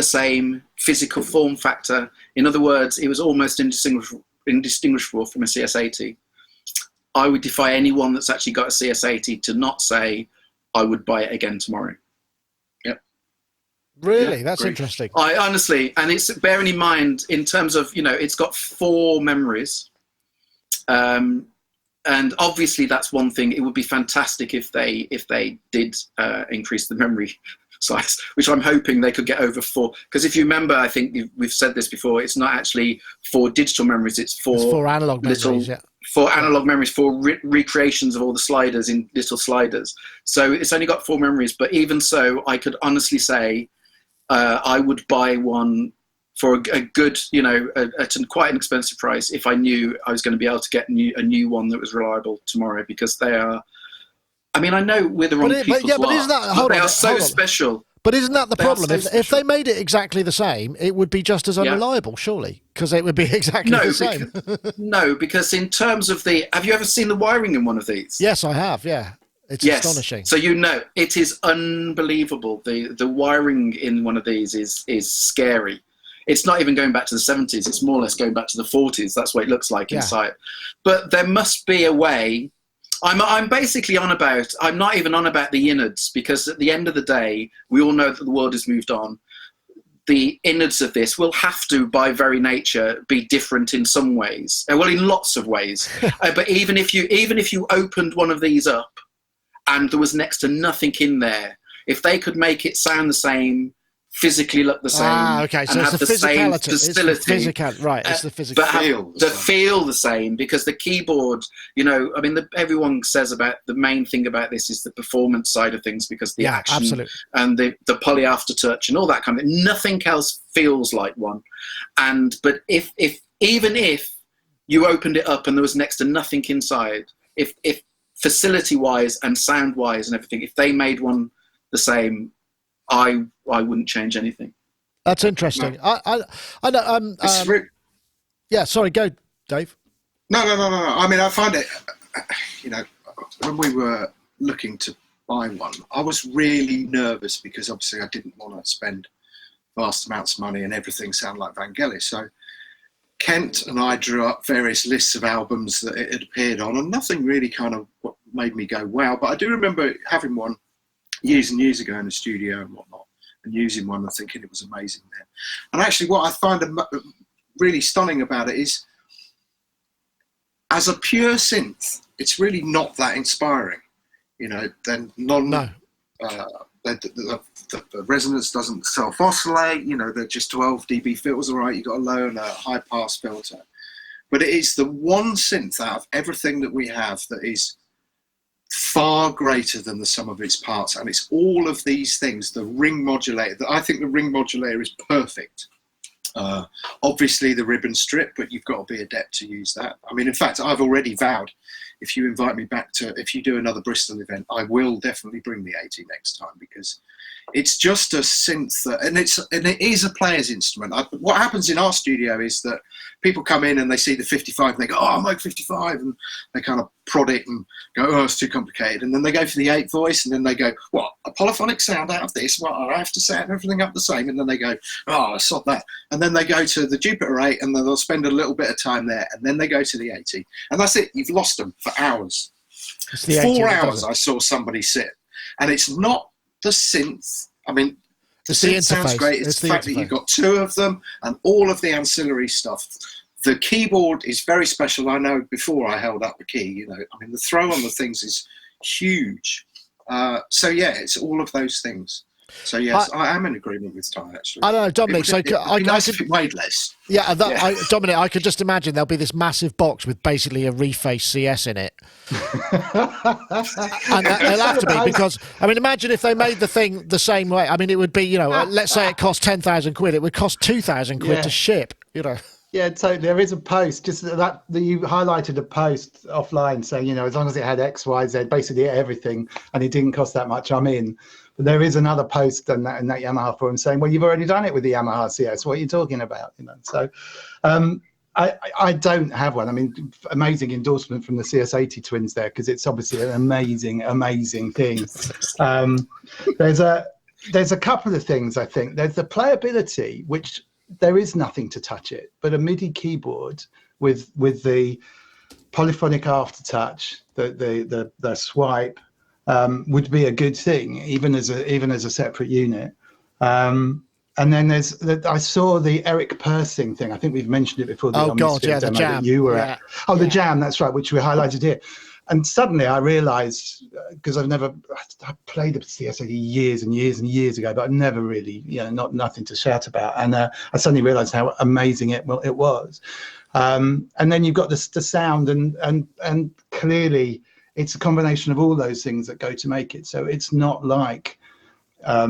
same physical form factor, in other words, it was almost indistinguishable from a CS80, I would defy anyone that's actually got a CS80 to not say, I would buy it again tomorrow. Yep. Really? Yeah, that's great. Interesting. I honestly, and it's bearing in mind in terms of, it's got 4 memories. And obviously that's one thing. It would be fantastic if they did increase the memory size, which I'm hoping they could get over 4. Because if you remember, I think we've said this before, it's not actually 4 digital memories, it's 4 analog memories, yeah. 4 analog memories, 4 recreations of all the sliders in little sliders. So it's only got 4 memories, but even so, I could honestly say I would buy one for a good, at quite an expensive price if I knew I was going to be able to get a new one that was reliable tomorrow, because they are, I know we're the wrong people but they are so special. But isn't that the problem? If they made it exactly the same, it would be just as unreliable, surely, because it would be exactly the same. No, because in terms of have you ever seen the wiring in one of these? Yes, I have, yeah. It's astonishing. So it is unbelievable. The wiring in one of these is scary. It's not even going back to the 70s. It's more or less going back to the 40s. That's what it looks like inside. But there must be a way. I'm basically on about, I'm not even on about the innards, because at the end of the day, we all know that the world has moved on. the innards of this will have to, by very nature, be different in some ways. Well, in lots of ways. But even if you opened one of these up and there was next to nothing in there, if they could make it sound the same, physically look the same, okay. So and it's have the same physicality. facility, It's the physical. but feel the same, because the keyboard, you know, I mean, everyone says about the main thing about this is the performance side of things, because the action absolutely. and the poly aftertouch and all that kind of thing, nothing else feels like one. But if even if you opened it up and there was next to nothing inside, if facility wise and sound wise and everything, if they made one the same, I wouldn't change anything. That's interesting. No. I know. Yeah, sorry, go, Dave. No. I mean, I find it, you know, when we were looking to buy one, I was really nervous because obviously I didn't want to spend vast amounts of money and everything sound like Vangelis. So Kent and I drew up various lists of albums that it had appeared on, and nothing really kind of made me go, wow. But I do remember having one years and years ago in the studio and whatnot, and using one and thinking it was amazing then. And actually what I find really stunning about it is, as a pure synth, it's really not that inspiring. You know, then the resonance doesn't self-oscillate, you know, they're just 12 dB filters, all right, you've got a low and a high pass filter. But it is the one synth out of everything that we have that is far greater than the sum of its parts, and it's all of these things. The ring modulator, I think the ring modulator is perfect. Obviously the ribbon strip, but you've got to be adept to use that. I mean, in fact, I've already vowed, if you invite me back if you do another Bristol event, I will definitely bring the 80 next time, because it's just a synth and it is a player's instrument. What happens in our studio is that people come in and they see the 55 and they go, oh, I'm like 55, and they kind of prod it and go, oh, it's too complicated. And then they go for the 8 voice, and then they go, what, a polyphonic sound out of this? Well, I have to sound everything up the same. And then they go, oh, I sod that. And then they go to the Jupiter 8, and then they'll spend a little bit of time there, and then they go to the 80. And that's it. You've lost them for hours. 4 hours I saw somebody sit. And it's not the synth. I mean, the synth sounds great. It's the fact that you've got 2 of them and all of the ancillary stuff. The keyboard is very special. I know before I held up the key, you know, I mean, the throw on the things is huge. So yeah, it's all of those things. So yes, I am in agreement with Ty, actually. I don't know, Dominic. It'd be nice if it weighed less. Yeah, Dominic, I could just imagine there'll be this massive box with basically a refaced CS in it. And it'll have to be, because, I mean, imagine if they made the thing the same way. I mean, it would be, you know, let's say it cost 10,000 quid. It would cost 2,000 quid to ship, you know. Yeah, totally. There is a post, just that you highlighted a post offline saying, you know, as long as it had X, Y, Z, basically everything, and it didn't cost that much, I'm in. But there is another post in that Yamaha forum saying, well, you've already done it with the Yamaha CS. What are you talking about? You know, so I don't have one. I mean, amazing endorsement from the CS80 twins there, because it's obviously an amazing, amazing thing. There's a couple of things, I think. There's the playability, which there is nothing to touch it, but a MIDI keyboard with the polyphonic aftertouch, the swipe, would be a good thing, even as a separate unit. And then I saw the Eric Persing thing. I think we've mentioned it before. The demo Jam that you were at. The Jam, that's right, which we highlighted here. And suddenly I realised, because I played the CS80 years and years and years ago, but I never really, you know, nothing to shout about. And I suddenly realised how amazing it was. And then you've got the sound, and clearly it's a combination of all those things that go to make it. So it's not like, I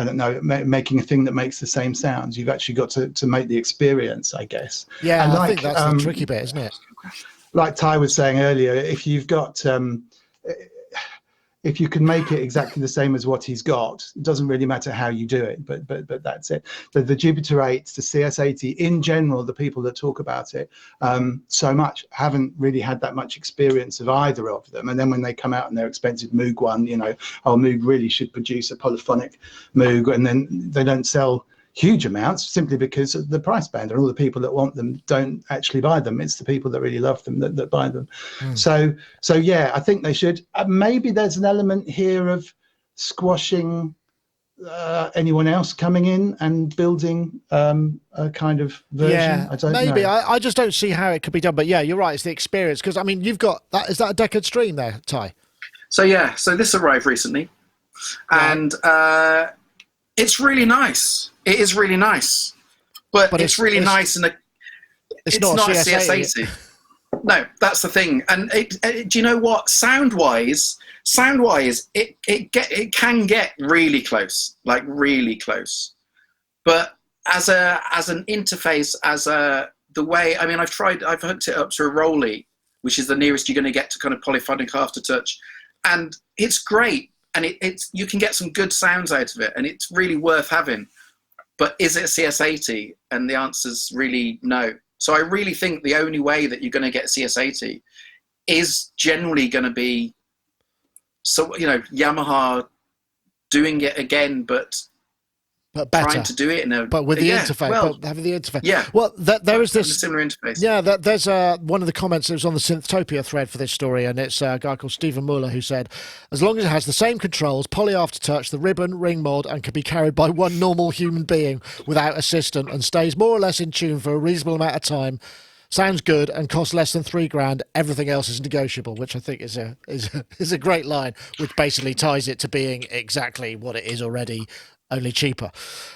don't know, making a thing that makes the same sounds. You've actually got to make the experience, I guess. Yeah, and I think that's the tricky bit, isn't it? Like Ty was saying earlier, if you've got, if you can make it exactly the same as what he's got, it doesn't really matter how you do it. But that's it. The Jupiter 8s, the CS80, in general, the people that talk about it so much haven't really had that much experience of either of them. And then when they come out and their expensive Moog one, you know, Moog really should produce a polyphonic Moog, and then they don't sell huge amounts simply because of the price band, and all the people that want them don't actually buy them. It's the people that really love them that buy them. So yeah, I think they should. Maybe there's an element here of squashing anyone else coming in and building a kind of version? Yeah, I don't maybe. know. I just don't see how it could be done. But yeah, you're right. It's the experience. Because, I mean, you've got that. Is that a Decade stream there, Ty? So yeah, so this arrived recently, and it's really nice. It is really nice, but it's really nice, and it's not a CS80. No, that's the thing. And do you know what? Sound-wise, it can get really close, like really close. But as an interface, the way, I mean, I've hooked it up to a Rolly, which is the nearest you're going to get to kind of polyphonic aftertouch, and it's great. And you can get some good sounds out of it, and it's really worth having. But is it a CS80? And the answer's really no. So I really think the only way that you're going to get CS80 is generally going to be, Yamaha doing it again, but better. Trying to do it but with the interface. But having the interface. Yeah. Well, there is this a similar interface. Yeah, there's one of the comments that was on the Synthtopia thread for this story, and it's a guy called Stephen Muller who said, as long as it has the same controls, poly aftertouch, the ribbon, ring mod, and can be carried by one normal human being without assistant, and stays more or less in tune for a reasonable amount of time, sounds good, and costs less than $3,000. Everything else is negotiable, which I think is a great line, which basically ties it to being exactly what it is already, only cheaper.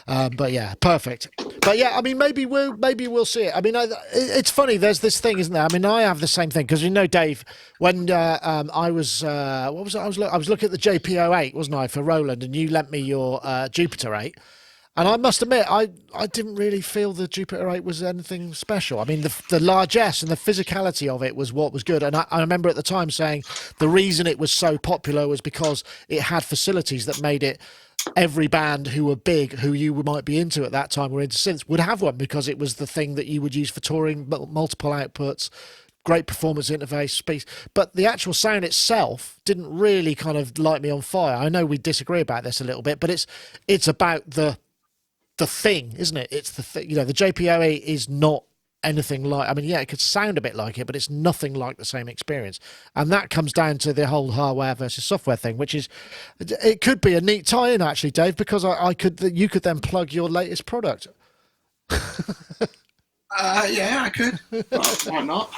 But yeah, perfect. But yeah, I mean, maybe we'll see it. I mean, it's funny. There's this thing, isn't there? I mean, I have the same thing because Dave, when I was what was it? I was looking at the JP08, wasn't I, for Roland, and you lent me your Jupiter 8. And I must admit, I didn't really feel the Jupiter 8 was anything special. I mean, the largesse and the physicality of it was what was good. And I remember at the time saying the reason it was so popular was because it had facilities that made it every band who were big, who you might be into at that time, or into synths, would have one, because it was the thing that you would use for touring, multiple outputs, great performance interface, space. But the actual sound itself didn't really kind of light me on fire. I know we disagree about this a little bit, but it's about the thing, isn't it? It's the thing. The JP08 is not anything like, I mean, yeah, it could sound a bit like it, but it's nothing like the same experience. And that comes down to the whole hardware versus software thing, which is, it could be a neat tie-in actually, Dave, because you could then plug your latest product. Yeah, I could. Well, why not?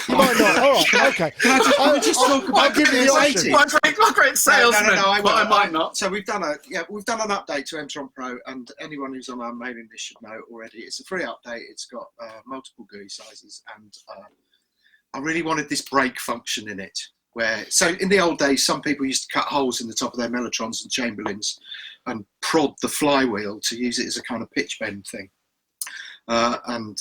You might not. All right, okay. Can I just talk about I'll give you the option. My great salesman, No, I might not. So we've done an update to Entron Pro, and anyone who's on our mailing list should know already. It's a free update. It's got multiple GUI sizes, and I really wanted this brake function in it. So in the old days, some people used to cut holes in the top of their Mellotrons and Chamberlains and prod the flywheel to use it as a kind of pitch bend thing. And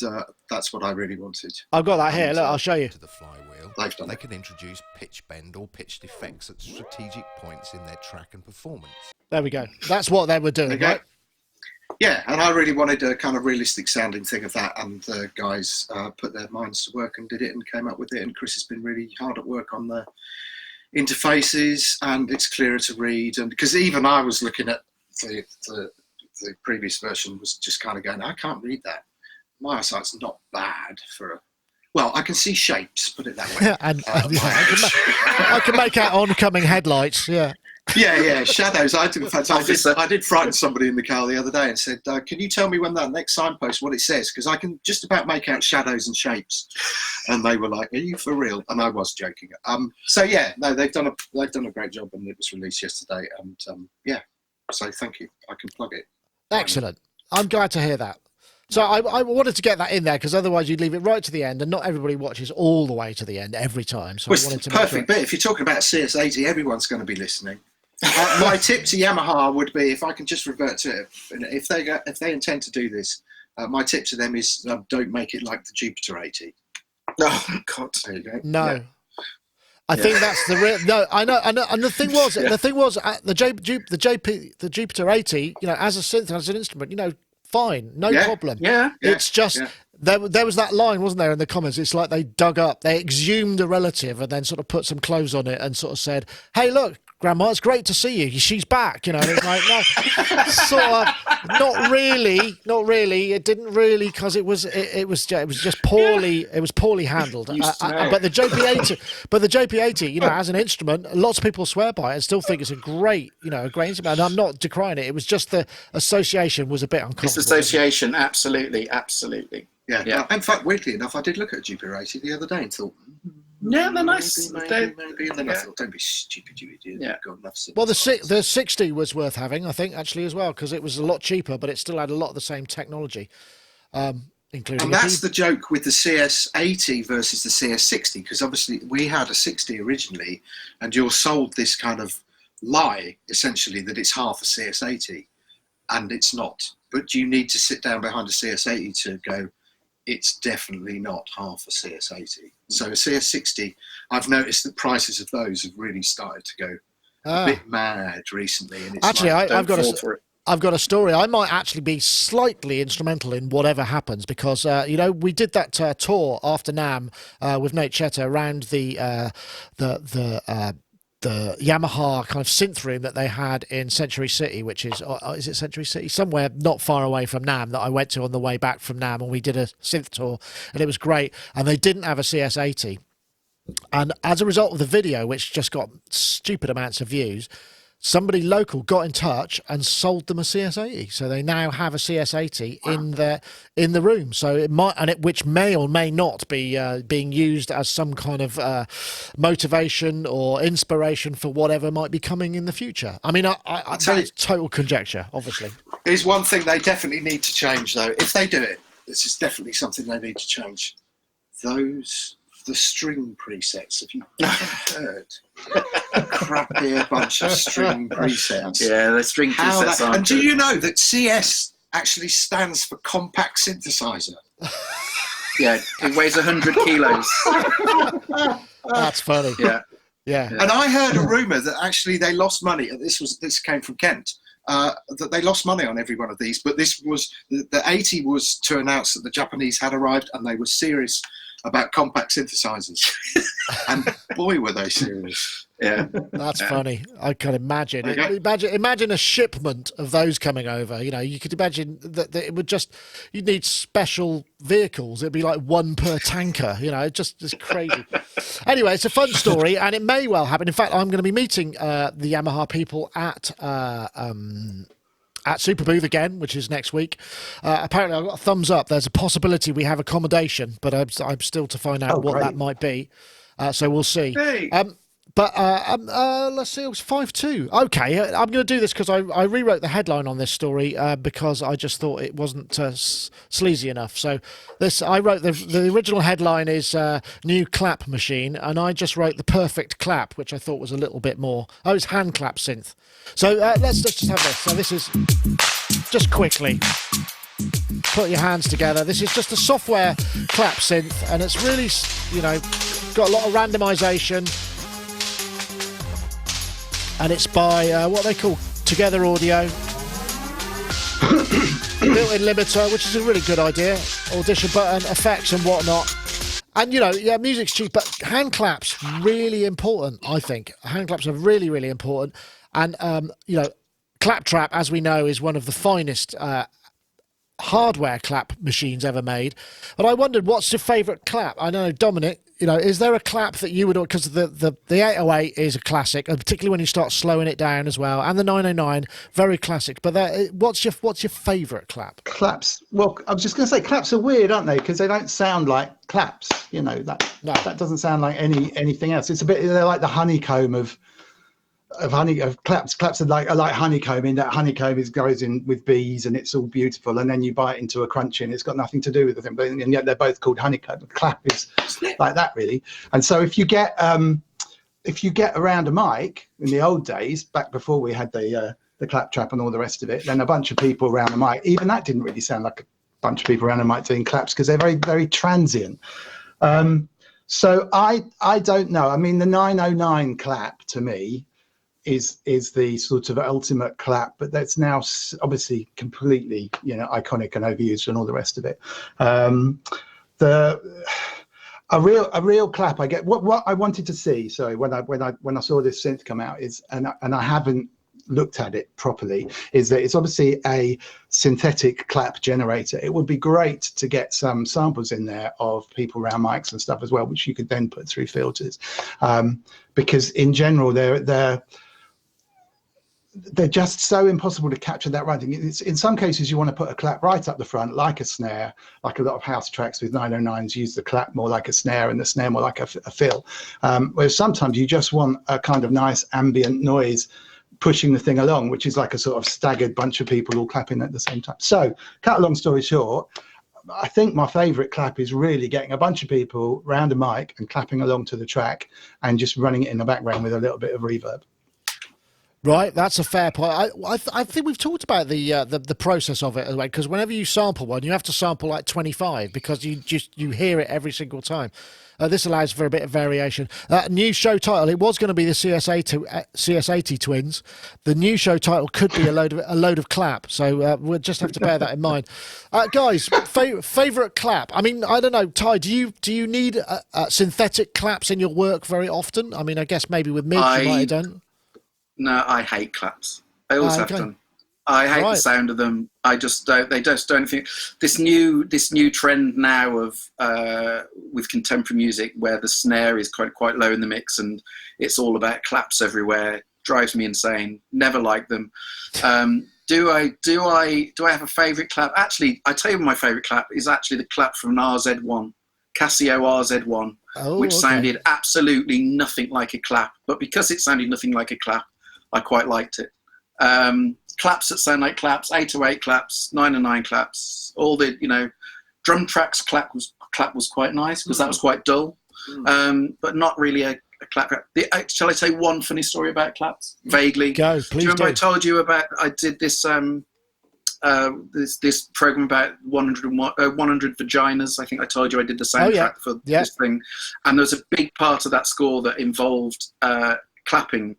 that's what I really wanted. I've got that here. Look, I'll show you. To the flywheel, They've done they it. can introduce pitch bend or pitched effects at strategic points in their track and performance. There we go. That's what they were doing, right? Yeah, and I really wanted a kind of realistic sounding thing of that, and the guys put their minds to work and did it and came up with it, and Chris has been really hard at work on the interfaces, and it's clearer to read, and because even I was looking at the previous version, was just kind of going, I can't read that. My eyesight's not bad well, I can see shapes, put it that way. And I can make out oncoming headlights, yeah. Yeah, shadows. In fact, I did frighten somebody in the car the other day and said, can you tell me when that next signpost, what it says? Because I can just about make out shadows and shapes. And they were like, are you for real? And I was joking. So yeah, no, they've done a great job, and it was released yesterday. And yeah, so thank you. I can plug it. Excellent. I'm glad to hear that. So I wanted to get that in there, because otherwise you'd leave it right to the end, and not everybody watches all the way to the end every time. So Well, I wanted to perfect bit. If you're talking about CS80, everyone's going to be listening. My tip to Yamaha would be, if I can just revert to it, if they intend to do this, my tip to them is don't make it like the Jupiter 80. Oh God! There you go. No. Yeah. I think that's the real. No, I know. And the thing was, the Jupiter 80, as a synth, as an instrument, fine, no problem. Yeah. It's just there was that line, wasn't there, in the comments? It's like they exhumed a relative and then sort of put some clothes on it and sort of said, "Hey, look, Grandma, it's great to see you. She's back, and it's like, no, sort of, not really. It didn't really, because it was just poorly. It was poorly handled. But the JP80, as an instrument, lots of people swear by it and still think it's a great instrument. And I'm not decrying it. It was just the association was a bit uncomfortable. This association, absolutely. Yeah. In fact, weirdly enough, I did look at a GP80 the other day and thought, yeah, they're nice. Maybe. And then I thought, don't be stupid, you idiot. Yeah. Well, the 60 was worth having, I think, actually, as well, because it was a lot cheaper, but it still had a lot of the same technology, including. And that's the joke with the CS80 versus the CS60, because obviously we had a 60 originally, and you're sold this kind of lie, essentially, that it's half a CS80, and it's not. But you need to sit down behind a CS80 to go, it's definitely not half a CS80. So a CS60, I've noticed that prices of those have really started to go a bit mad recently. And it's actually, like, I've got a story. I might actually be slightly instrumental in whatever happens, because we did that tour after NAMM with Nate Chetta around the Yamaha kind of synth room that they had in Century City, which is it Century City? Somewhere not far away from NAMM, that I went to on the way back from NAMM, and we did a synth tour, and it was great. And they didn't have a CS80. And as a result of the video, which just got stupid amounts of views, somebody local got in touch and sold them a CS80. So they now have a CS80 in the room. So it might, which may or may not be being used as some kind of motivation or inspiration for whatever might be coming in the future. I mean, I tell you, total conjecture, obviously. Here's one thing they definitely need to change, though. If they do it, this is definitely something they need to change. The string presets. Have you ever heard a crappier bunch of string presets? Yeah, the string presets aren't. And do you know that CS actually stands for compact synthesizer? Yeah, it weighs 100 kilos. That's funny. Yeah. And I heard a rumor that actually they lost money. This came from Kent. That they lost money on every one of these, but this was the 80 was to announce that the Japanese had arrived and they were serious about compact synthesizers. And boy, were they serious. Yeah, that's funny. I can imagine. Okay. Imagine a shipment of those coming over. You could imagine that it would you'd need special vehicles. It'd be like one per tanker. Just crazy. Anyway, it's a fun story, and it may well happen. In fact, I'm going to be meeting the Yamaha people at Super Booth again, which is next week. Apparently, I've got a thumbs up. There's a possibility we have accommodation, but I'm still to find out what that might be. So we'll see. Hey. Let's see, it was 5-2. Okay, I'm going to do this because I rewrote the headline on this story because I just thought it wasn't sleazy enough. So I wrote the original headline is new clap machine, and I just wrote the perfect clap, which I thought was a little bit more. Oh, it's hand clap synth. So let's just have this. So this is just quickly. Put your hands together. This is just a software clap synth, and it's really, got a lot of randomization. And it's by what they call Together Audio. Built-in limiter, which is a really good idea. Audition button, effects and whatnot. And, music's cheap, but hand claps, really important, I think. Hand claps are really, really important. And, Claptrap, as we know, is one of the finest hardware clap machines ever made. But I wondered, what's your favourite clap? I know, Dominic, is there a clap that you would, because the 808 is a classic, and particularly when you start slowing it down as well, and the 909, very classic. But what's your favourite clap? Claps. Well, I was just going to say, claps are weird, aren't they? Because they don't sound like claps. That doesn't sound like anything else. It's they're like the honeycomb of claps. Claps are like honeycomb, in that honeycomb goes in with bees and it's all beautiful, and then you bite into a crunchy and it's got nothing to do with the thing, and yet they're both called honeycomb. Clap is like that, really. And so if you get around a mic in the old days, back before we had the clap trap and all the rest of it, then a bunch of people around the mic, even that didn't really sound like a bunch of people around the mic doing claps, because they're very, very transient. So I don't know. I mean, the 909 clap to me is the sort of ultimate clap, but that's now obviously completely iconic and overused and all the rest of it. a real clap. I get what I wanted to see. Sorry, when I saw this synth come out is, and I haven't looked at it properly, is that it's obviously a synthetic clap generator. It would be great to get some samples in there of people around mics and stuff as well, which you could then put through filters, because in general they're just so impossible to capture that right thing. It's, in some cases, you want to put a clap right up the front, like a snare, like a lot of house tracks with 909s use the clap more like a snare and the snare more like a fill. Whereas sometimes you just want a kind of nice ambient noise pushing the thing along, which is like a sort of staggered bunch of people all clapping at the same time. So, cut a long story short, I think my favorite clap is really getting a bunch of people round a mic and clapping along to the track and just running it in the background with a little bit of reverb. Right, that's a fair point. I think we've talked about the process of it as well, because whenever you sample one, you have to sample like 25 because you hear it every single time. This allows for a bit of variation. New show title. It was going to be the CS80 twins. The new show title could be a load of clap. So we'll just have to bear that in mind. Guys, favorite clap. I mean, I don't know, Ty. Do you need synthetic claps in your work very often? I mean, I guess maybe with Midge you might have done. No, I hate claps. I always have done. I hate the sound of them. I just don't. They just don't think this new trend now of with contemporary music where the snare is quite low in the mix and it's all about claps everywhere drives me insane. Never liked them. Do I have a favourite clap? Actually, I tell you, my favourite clap is actually the clap from an RZ1, Casio RZ1, which sounded absolutely nothing like a clap. But because it sounded nothing like a clap, I quite liked it. Claps that sound like claps, 808 claps, 909 claps, all the, drum tracks clap was quite nice because that was quite dull, but not really a clap. Shall I say one funny story about claps? Vaguely. Go, please. Do you remember I told you about, I did this this program about 100 vaginas. I think I told you I did the soundtrack for this thing. And there was a big part of that score that involved clapping.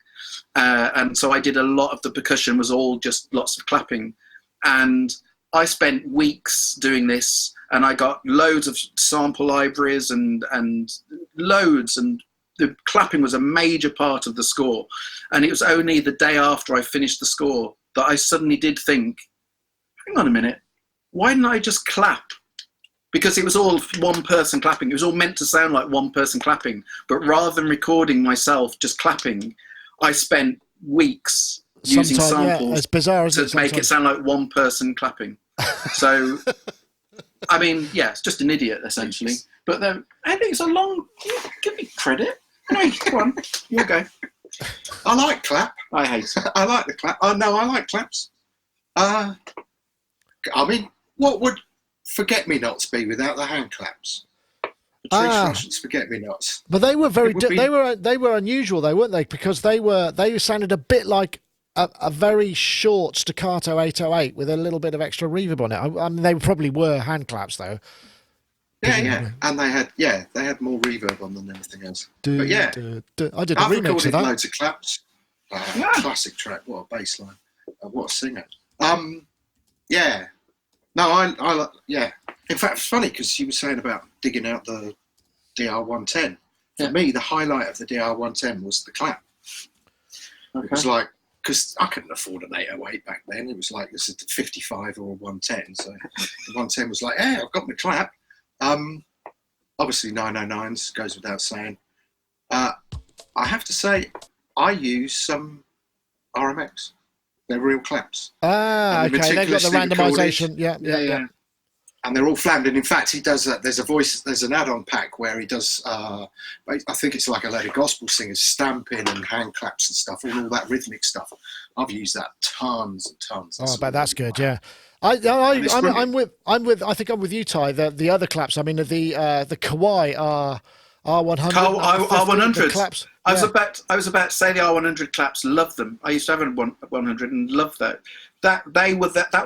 And so I did a lot of the percussion was all just lots of clapping. And I spent weeks doing this and I got loads of sample libraries and loads, and the clapping was a major part of the score. And it was only the day after I finished the score that I suddenly did think, hang on a minute, why didn't I just clap? Because it was all one person clapping. It was all meant to sound like one person clapping. But rather than recording myself just clapping, I spent weeks using samples it's bizarre, isn't to make it sound like one person clapping. So, I mean, it's just an idiot, essentially. But then, I think it's a long... Give me credit. Anyway, go on. You go. I like clap. I hate it. I like the clap. Oh, no, I like claps. I mean, what would Forget-Me-Nots be without the hand claps? Patrice Russian's Forget-Me-Nots. But they were they were unusual though, weren't they? Because they sounded a bit like a very short staccato 808 with a little bit of extra reverb on it. I mean, they probably were hand claps though. Yeah, and they had more reverb on than anything else. But yeah, I did a remix of that. Loads of claps. Classic track. What a bass line. What a singer. Yeah. No, I in fact, it's funny because you were saying about digging out the DR110. For me, the highlight of the DR110 was the clap. Okay. It was like, because I couldn't afford an 808 back then. It was like, this is a 55 or a 110. So the 110 was like, hey, I've got my clap. Obviously 909s, goes without saying. I have to say, I use some RMX. They're real claps. Okay. They've got the randomization. Yeah. And they're all flammed. And in fact, he does that. There's an add-on pack where he does, I think it's like a load of gospel singers stamping and hand claps and stuff, all that rhythmic stuff. I've used that tons and tons. Oh, but that's good. Yeah. I'm with you, Ty. The other claps. I mean, the Kawai R100. R100 claps. I was about to say the R100 claps. Love them. I used to have a 100 and loved that. That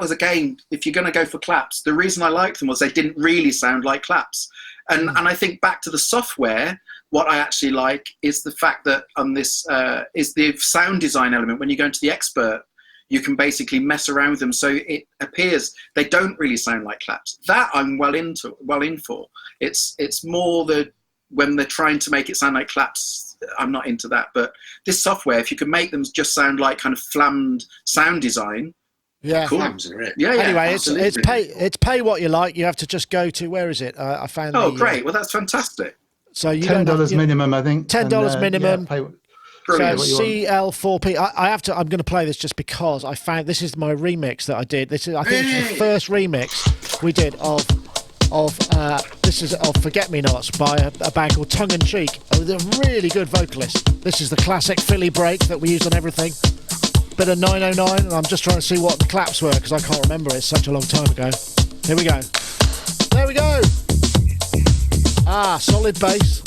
was again. If you're going to go for claps, the reason I liked them was they didn't really sound like claps. And I think back to the software. What I actually like is the fact that on this is the sound design element. When you go into the expert, you can basically mess around with them so it appears they don't really sound like claps. That I'm well in for. It's more the when they're trying to make it sound like claps, I'm not into that. But this software, if you can make them just sound like kind of flammed sound design, Yeah. cool. Flams are it. Yeah. Anyway, absolutely. it's pay what you like. You have to just go to, where is it? I found. Oh, great! Well, that's fantastic. So you $10 minimum, I think. $10 minimum. Yeah, So Brilliant. CL4P. I have to. I'm going to play this just because I found this is my remix that I did. This is, I think, it's the first remix we did of this is of Forget Me Nots by a band called Tongue and Cheek. With a really good vocalist. This is the classic Philly break that we used on everything. Bit of 909, and I'm just trying to see what the claps were because I can't remember. It's such a long time ago. Here we go. There we go. Solid bass.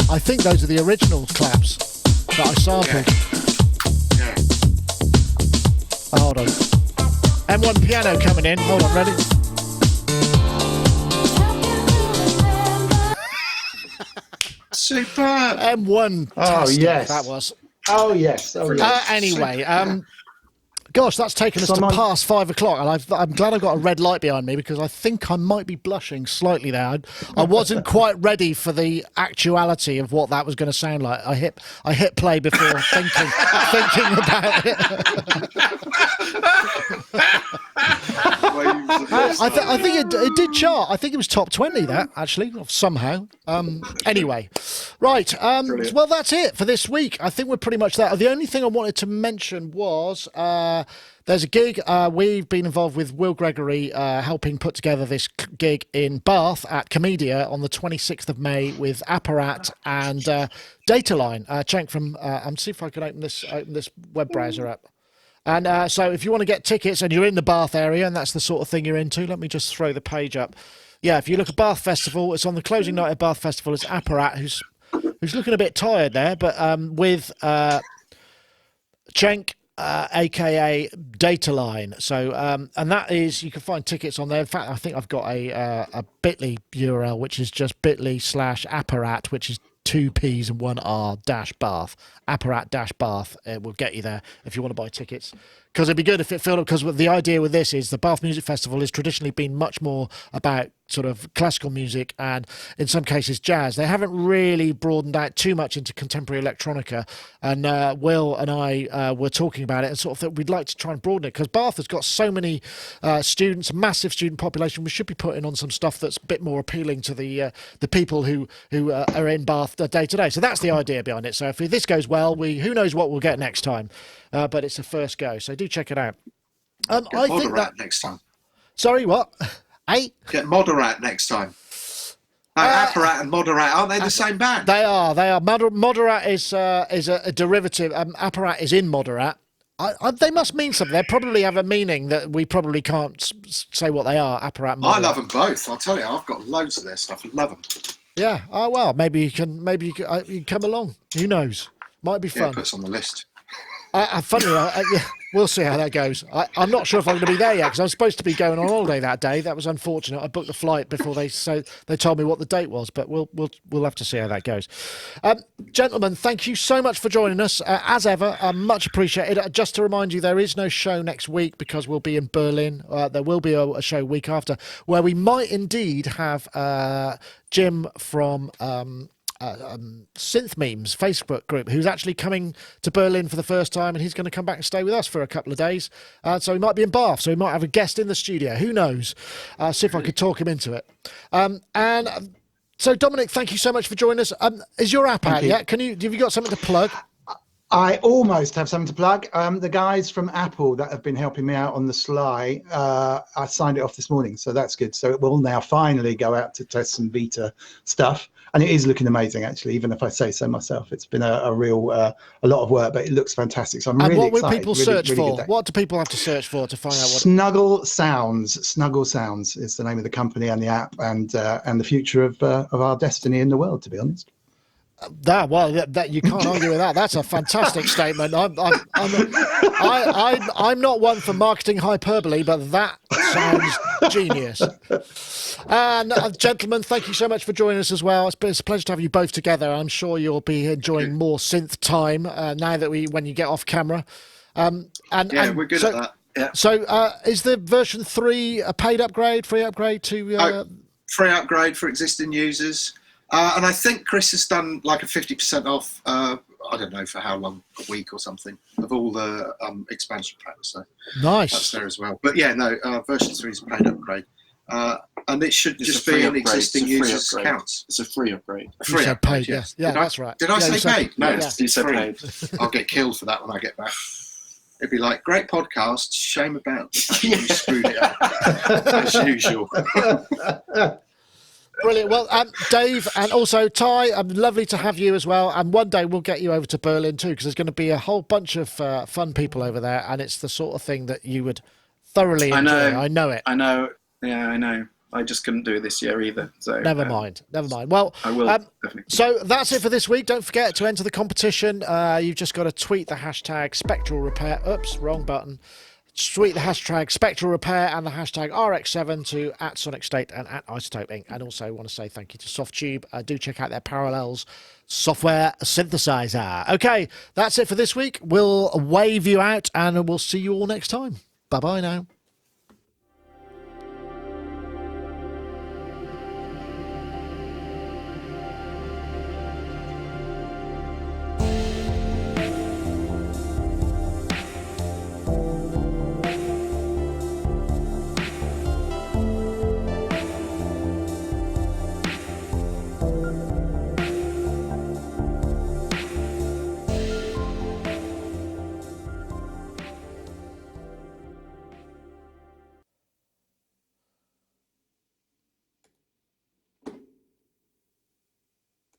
I think those are the original claps that I sampled. Yeah. Hold on. M1 piano coming in. Hold on, ready? Superb. M1. Oh, yes. That was. Oh, yes. Oh, yes. Anyway, gosh, that's taken us to past 5 o'clock, and I'm glad I've got a red light behind me because I think I might be blushing slightly there. I wasn't quite ready for the actuality of what that was going to sound like. I hit play before thinking about it. I think it did chart. I think it was top 20 that actually somehow. Anyway, right. Well, that's it for this week. I think we're pretty much there. The only thing I wanted to mention was there's a gig. We've been involved with Will Gregory helping put together this gig in Bath at Comedia on the 26th of May with Apparat and Dataline. Cenk from. I'm see if I can open this web browser up. And so if you want to get tickets and you're in the Bath area and that's the sort of thing you're into, let me just throw the page up. Yeah, if you look at Bath Festival, it's on the closing night of Bath Festival. It's Apparat who's looking a bit tired there, but with Cenk, aka Dataline. So and that is, you can find tickets on there. In fact, I think I've got a bit.ly URL, which is just bit.ly/Apparat, which is 2 P's and 1 R -Bath. Apparat -Bath. It will get you there if you want to buy tickets. Because it'd be good if it filled up, because the idea with this is the Bath Music Festival has traditionally been much more about sort of classical music and in some cases jazz. They haven't really broadened out too much into contemporary electronica, and Will and I were talking about it and sort of thought we'd like to try and broaden it because Bath has got so many students, massive student population. We should be putting on some stuff that's a bit more appealing to the people who are in Bath day to day. So that's the idea behind it. So if this goes well, who knows what we'll get next time, but it's a first go, so do check it out. I think that next time. Sorry, what? Hey? Get Moderat next time. Apparat and Moderat, aren't they the same band? They are. Moderat is a derivative. Apparat is in Moderat. They must mean something. They probably have a meaning that we probably can't say what they are. Apparat and Moderat. I love them both. I'll tell you, I've got loads of their stuff. I love them. Yeah. Oh well, maybe you can come along. Who knows? Might be fun. Yeah, put us on the list. Funny, yeah, we'll see how that goes. I'm not sure if I'm going to be there yet because I was supposed to be going on holiday that day. That was unfortunate. I booked the flight before they told me what the date was, but we'll have to see how that goes. Gentlemen, thank you so much for joining us as ever. Much appreciated. Just to remind you, there is no show next week because we'll be in Berlin. There will be a show week after where we might indeed have Jim from Synth Memes Facebook group, who's actually coming to Berlin for the first time, and he's going to come back and stay with us for a couple of days. So he might be in Bath, so he might have a guest in the studio. Who knows? See if I could talk him into it. So Dominic, thank you so much for joining us. Is your app out yet? Have you got something to plug? I almost have something to plug. The guys from Apple that have been helping me out on the sly, I signed it off this morning, so that's good. So it will now finally go out to test some beta stuff, and it is looking amazing, actually. Even if I say so myself, it's been a real a lot of work, but it looks fantastic. So I'm really excited. And what will people search really for? What do people have to search for to find out what? Snuggle Sounds. Snuggle Sounds is the name of the company and the app, and the future of our destiny in the world, to be honest. That you can't argue with that. That's a fantastic statement. I'm not one for marketing hyperbole, but that sounds genius. And gentlemen, thank you so much for joining us as well. It's a pleasure to have you both together. I'm sure you'll be enjoying more synth time now that when you get off camera. We're good at that. Yeah. So is the version 3 a paid upgrade, free upgrade to? Free upgrade for existing users. And I think Chris has done like a 50% off, I don't know for how long, a week or something, of all the expansion packs. So Nice. that's there as well. But yeah, no, version 3 is a paid upgrade. And it should It's just a be free in upgrade. existing It's a free users' upgrade. accounts. It's a free upgrade. A You free said upgrade, paid, yes. Yeah, Did I- that's right. Did I Yeah, you say said- paid? No, Yeah. it's You said free. paid. I'll get killed for that when I get back. It'd be like, great podcast, shame about the fact that you screwed it up, as usual. Brilliant. Well, Dave and also Ty, lovely to have you as well. And one day we'll get you over to Berlin too, because there's going to be a whole bunch of fun people over there, and it's the sort of thing that you would thoroughly enjoy. I know it. I know. Yeah, I know. I just couldn't do it this year either. So Never mind. Well, I will definitely. so that's it for this week. Don't forget to enter the competition. You've just got to tweet the hashtag Spectral Repair. Oops, wrong button. Tweet the hashtag Spectral Repair and the hashtag RX7 to @Sonicstate and @Isotope Inc. And also want to say thank you to Softube. Do check out their Parallels software synthesizer. Okay, that's it for this week. We'll wave you out and we'll see you all next time. Bye-bye now.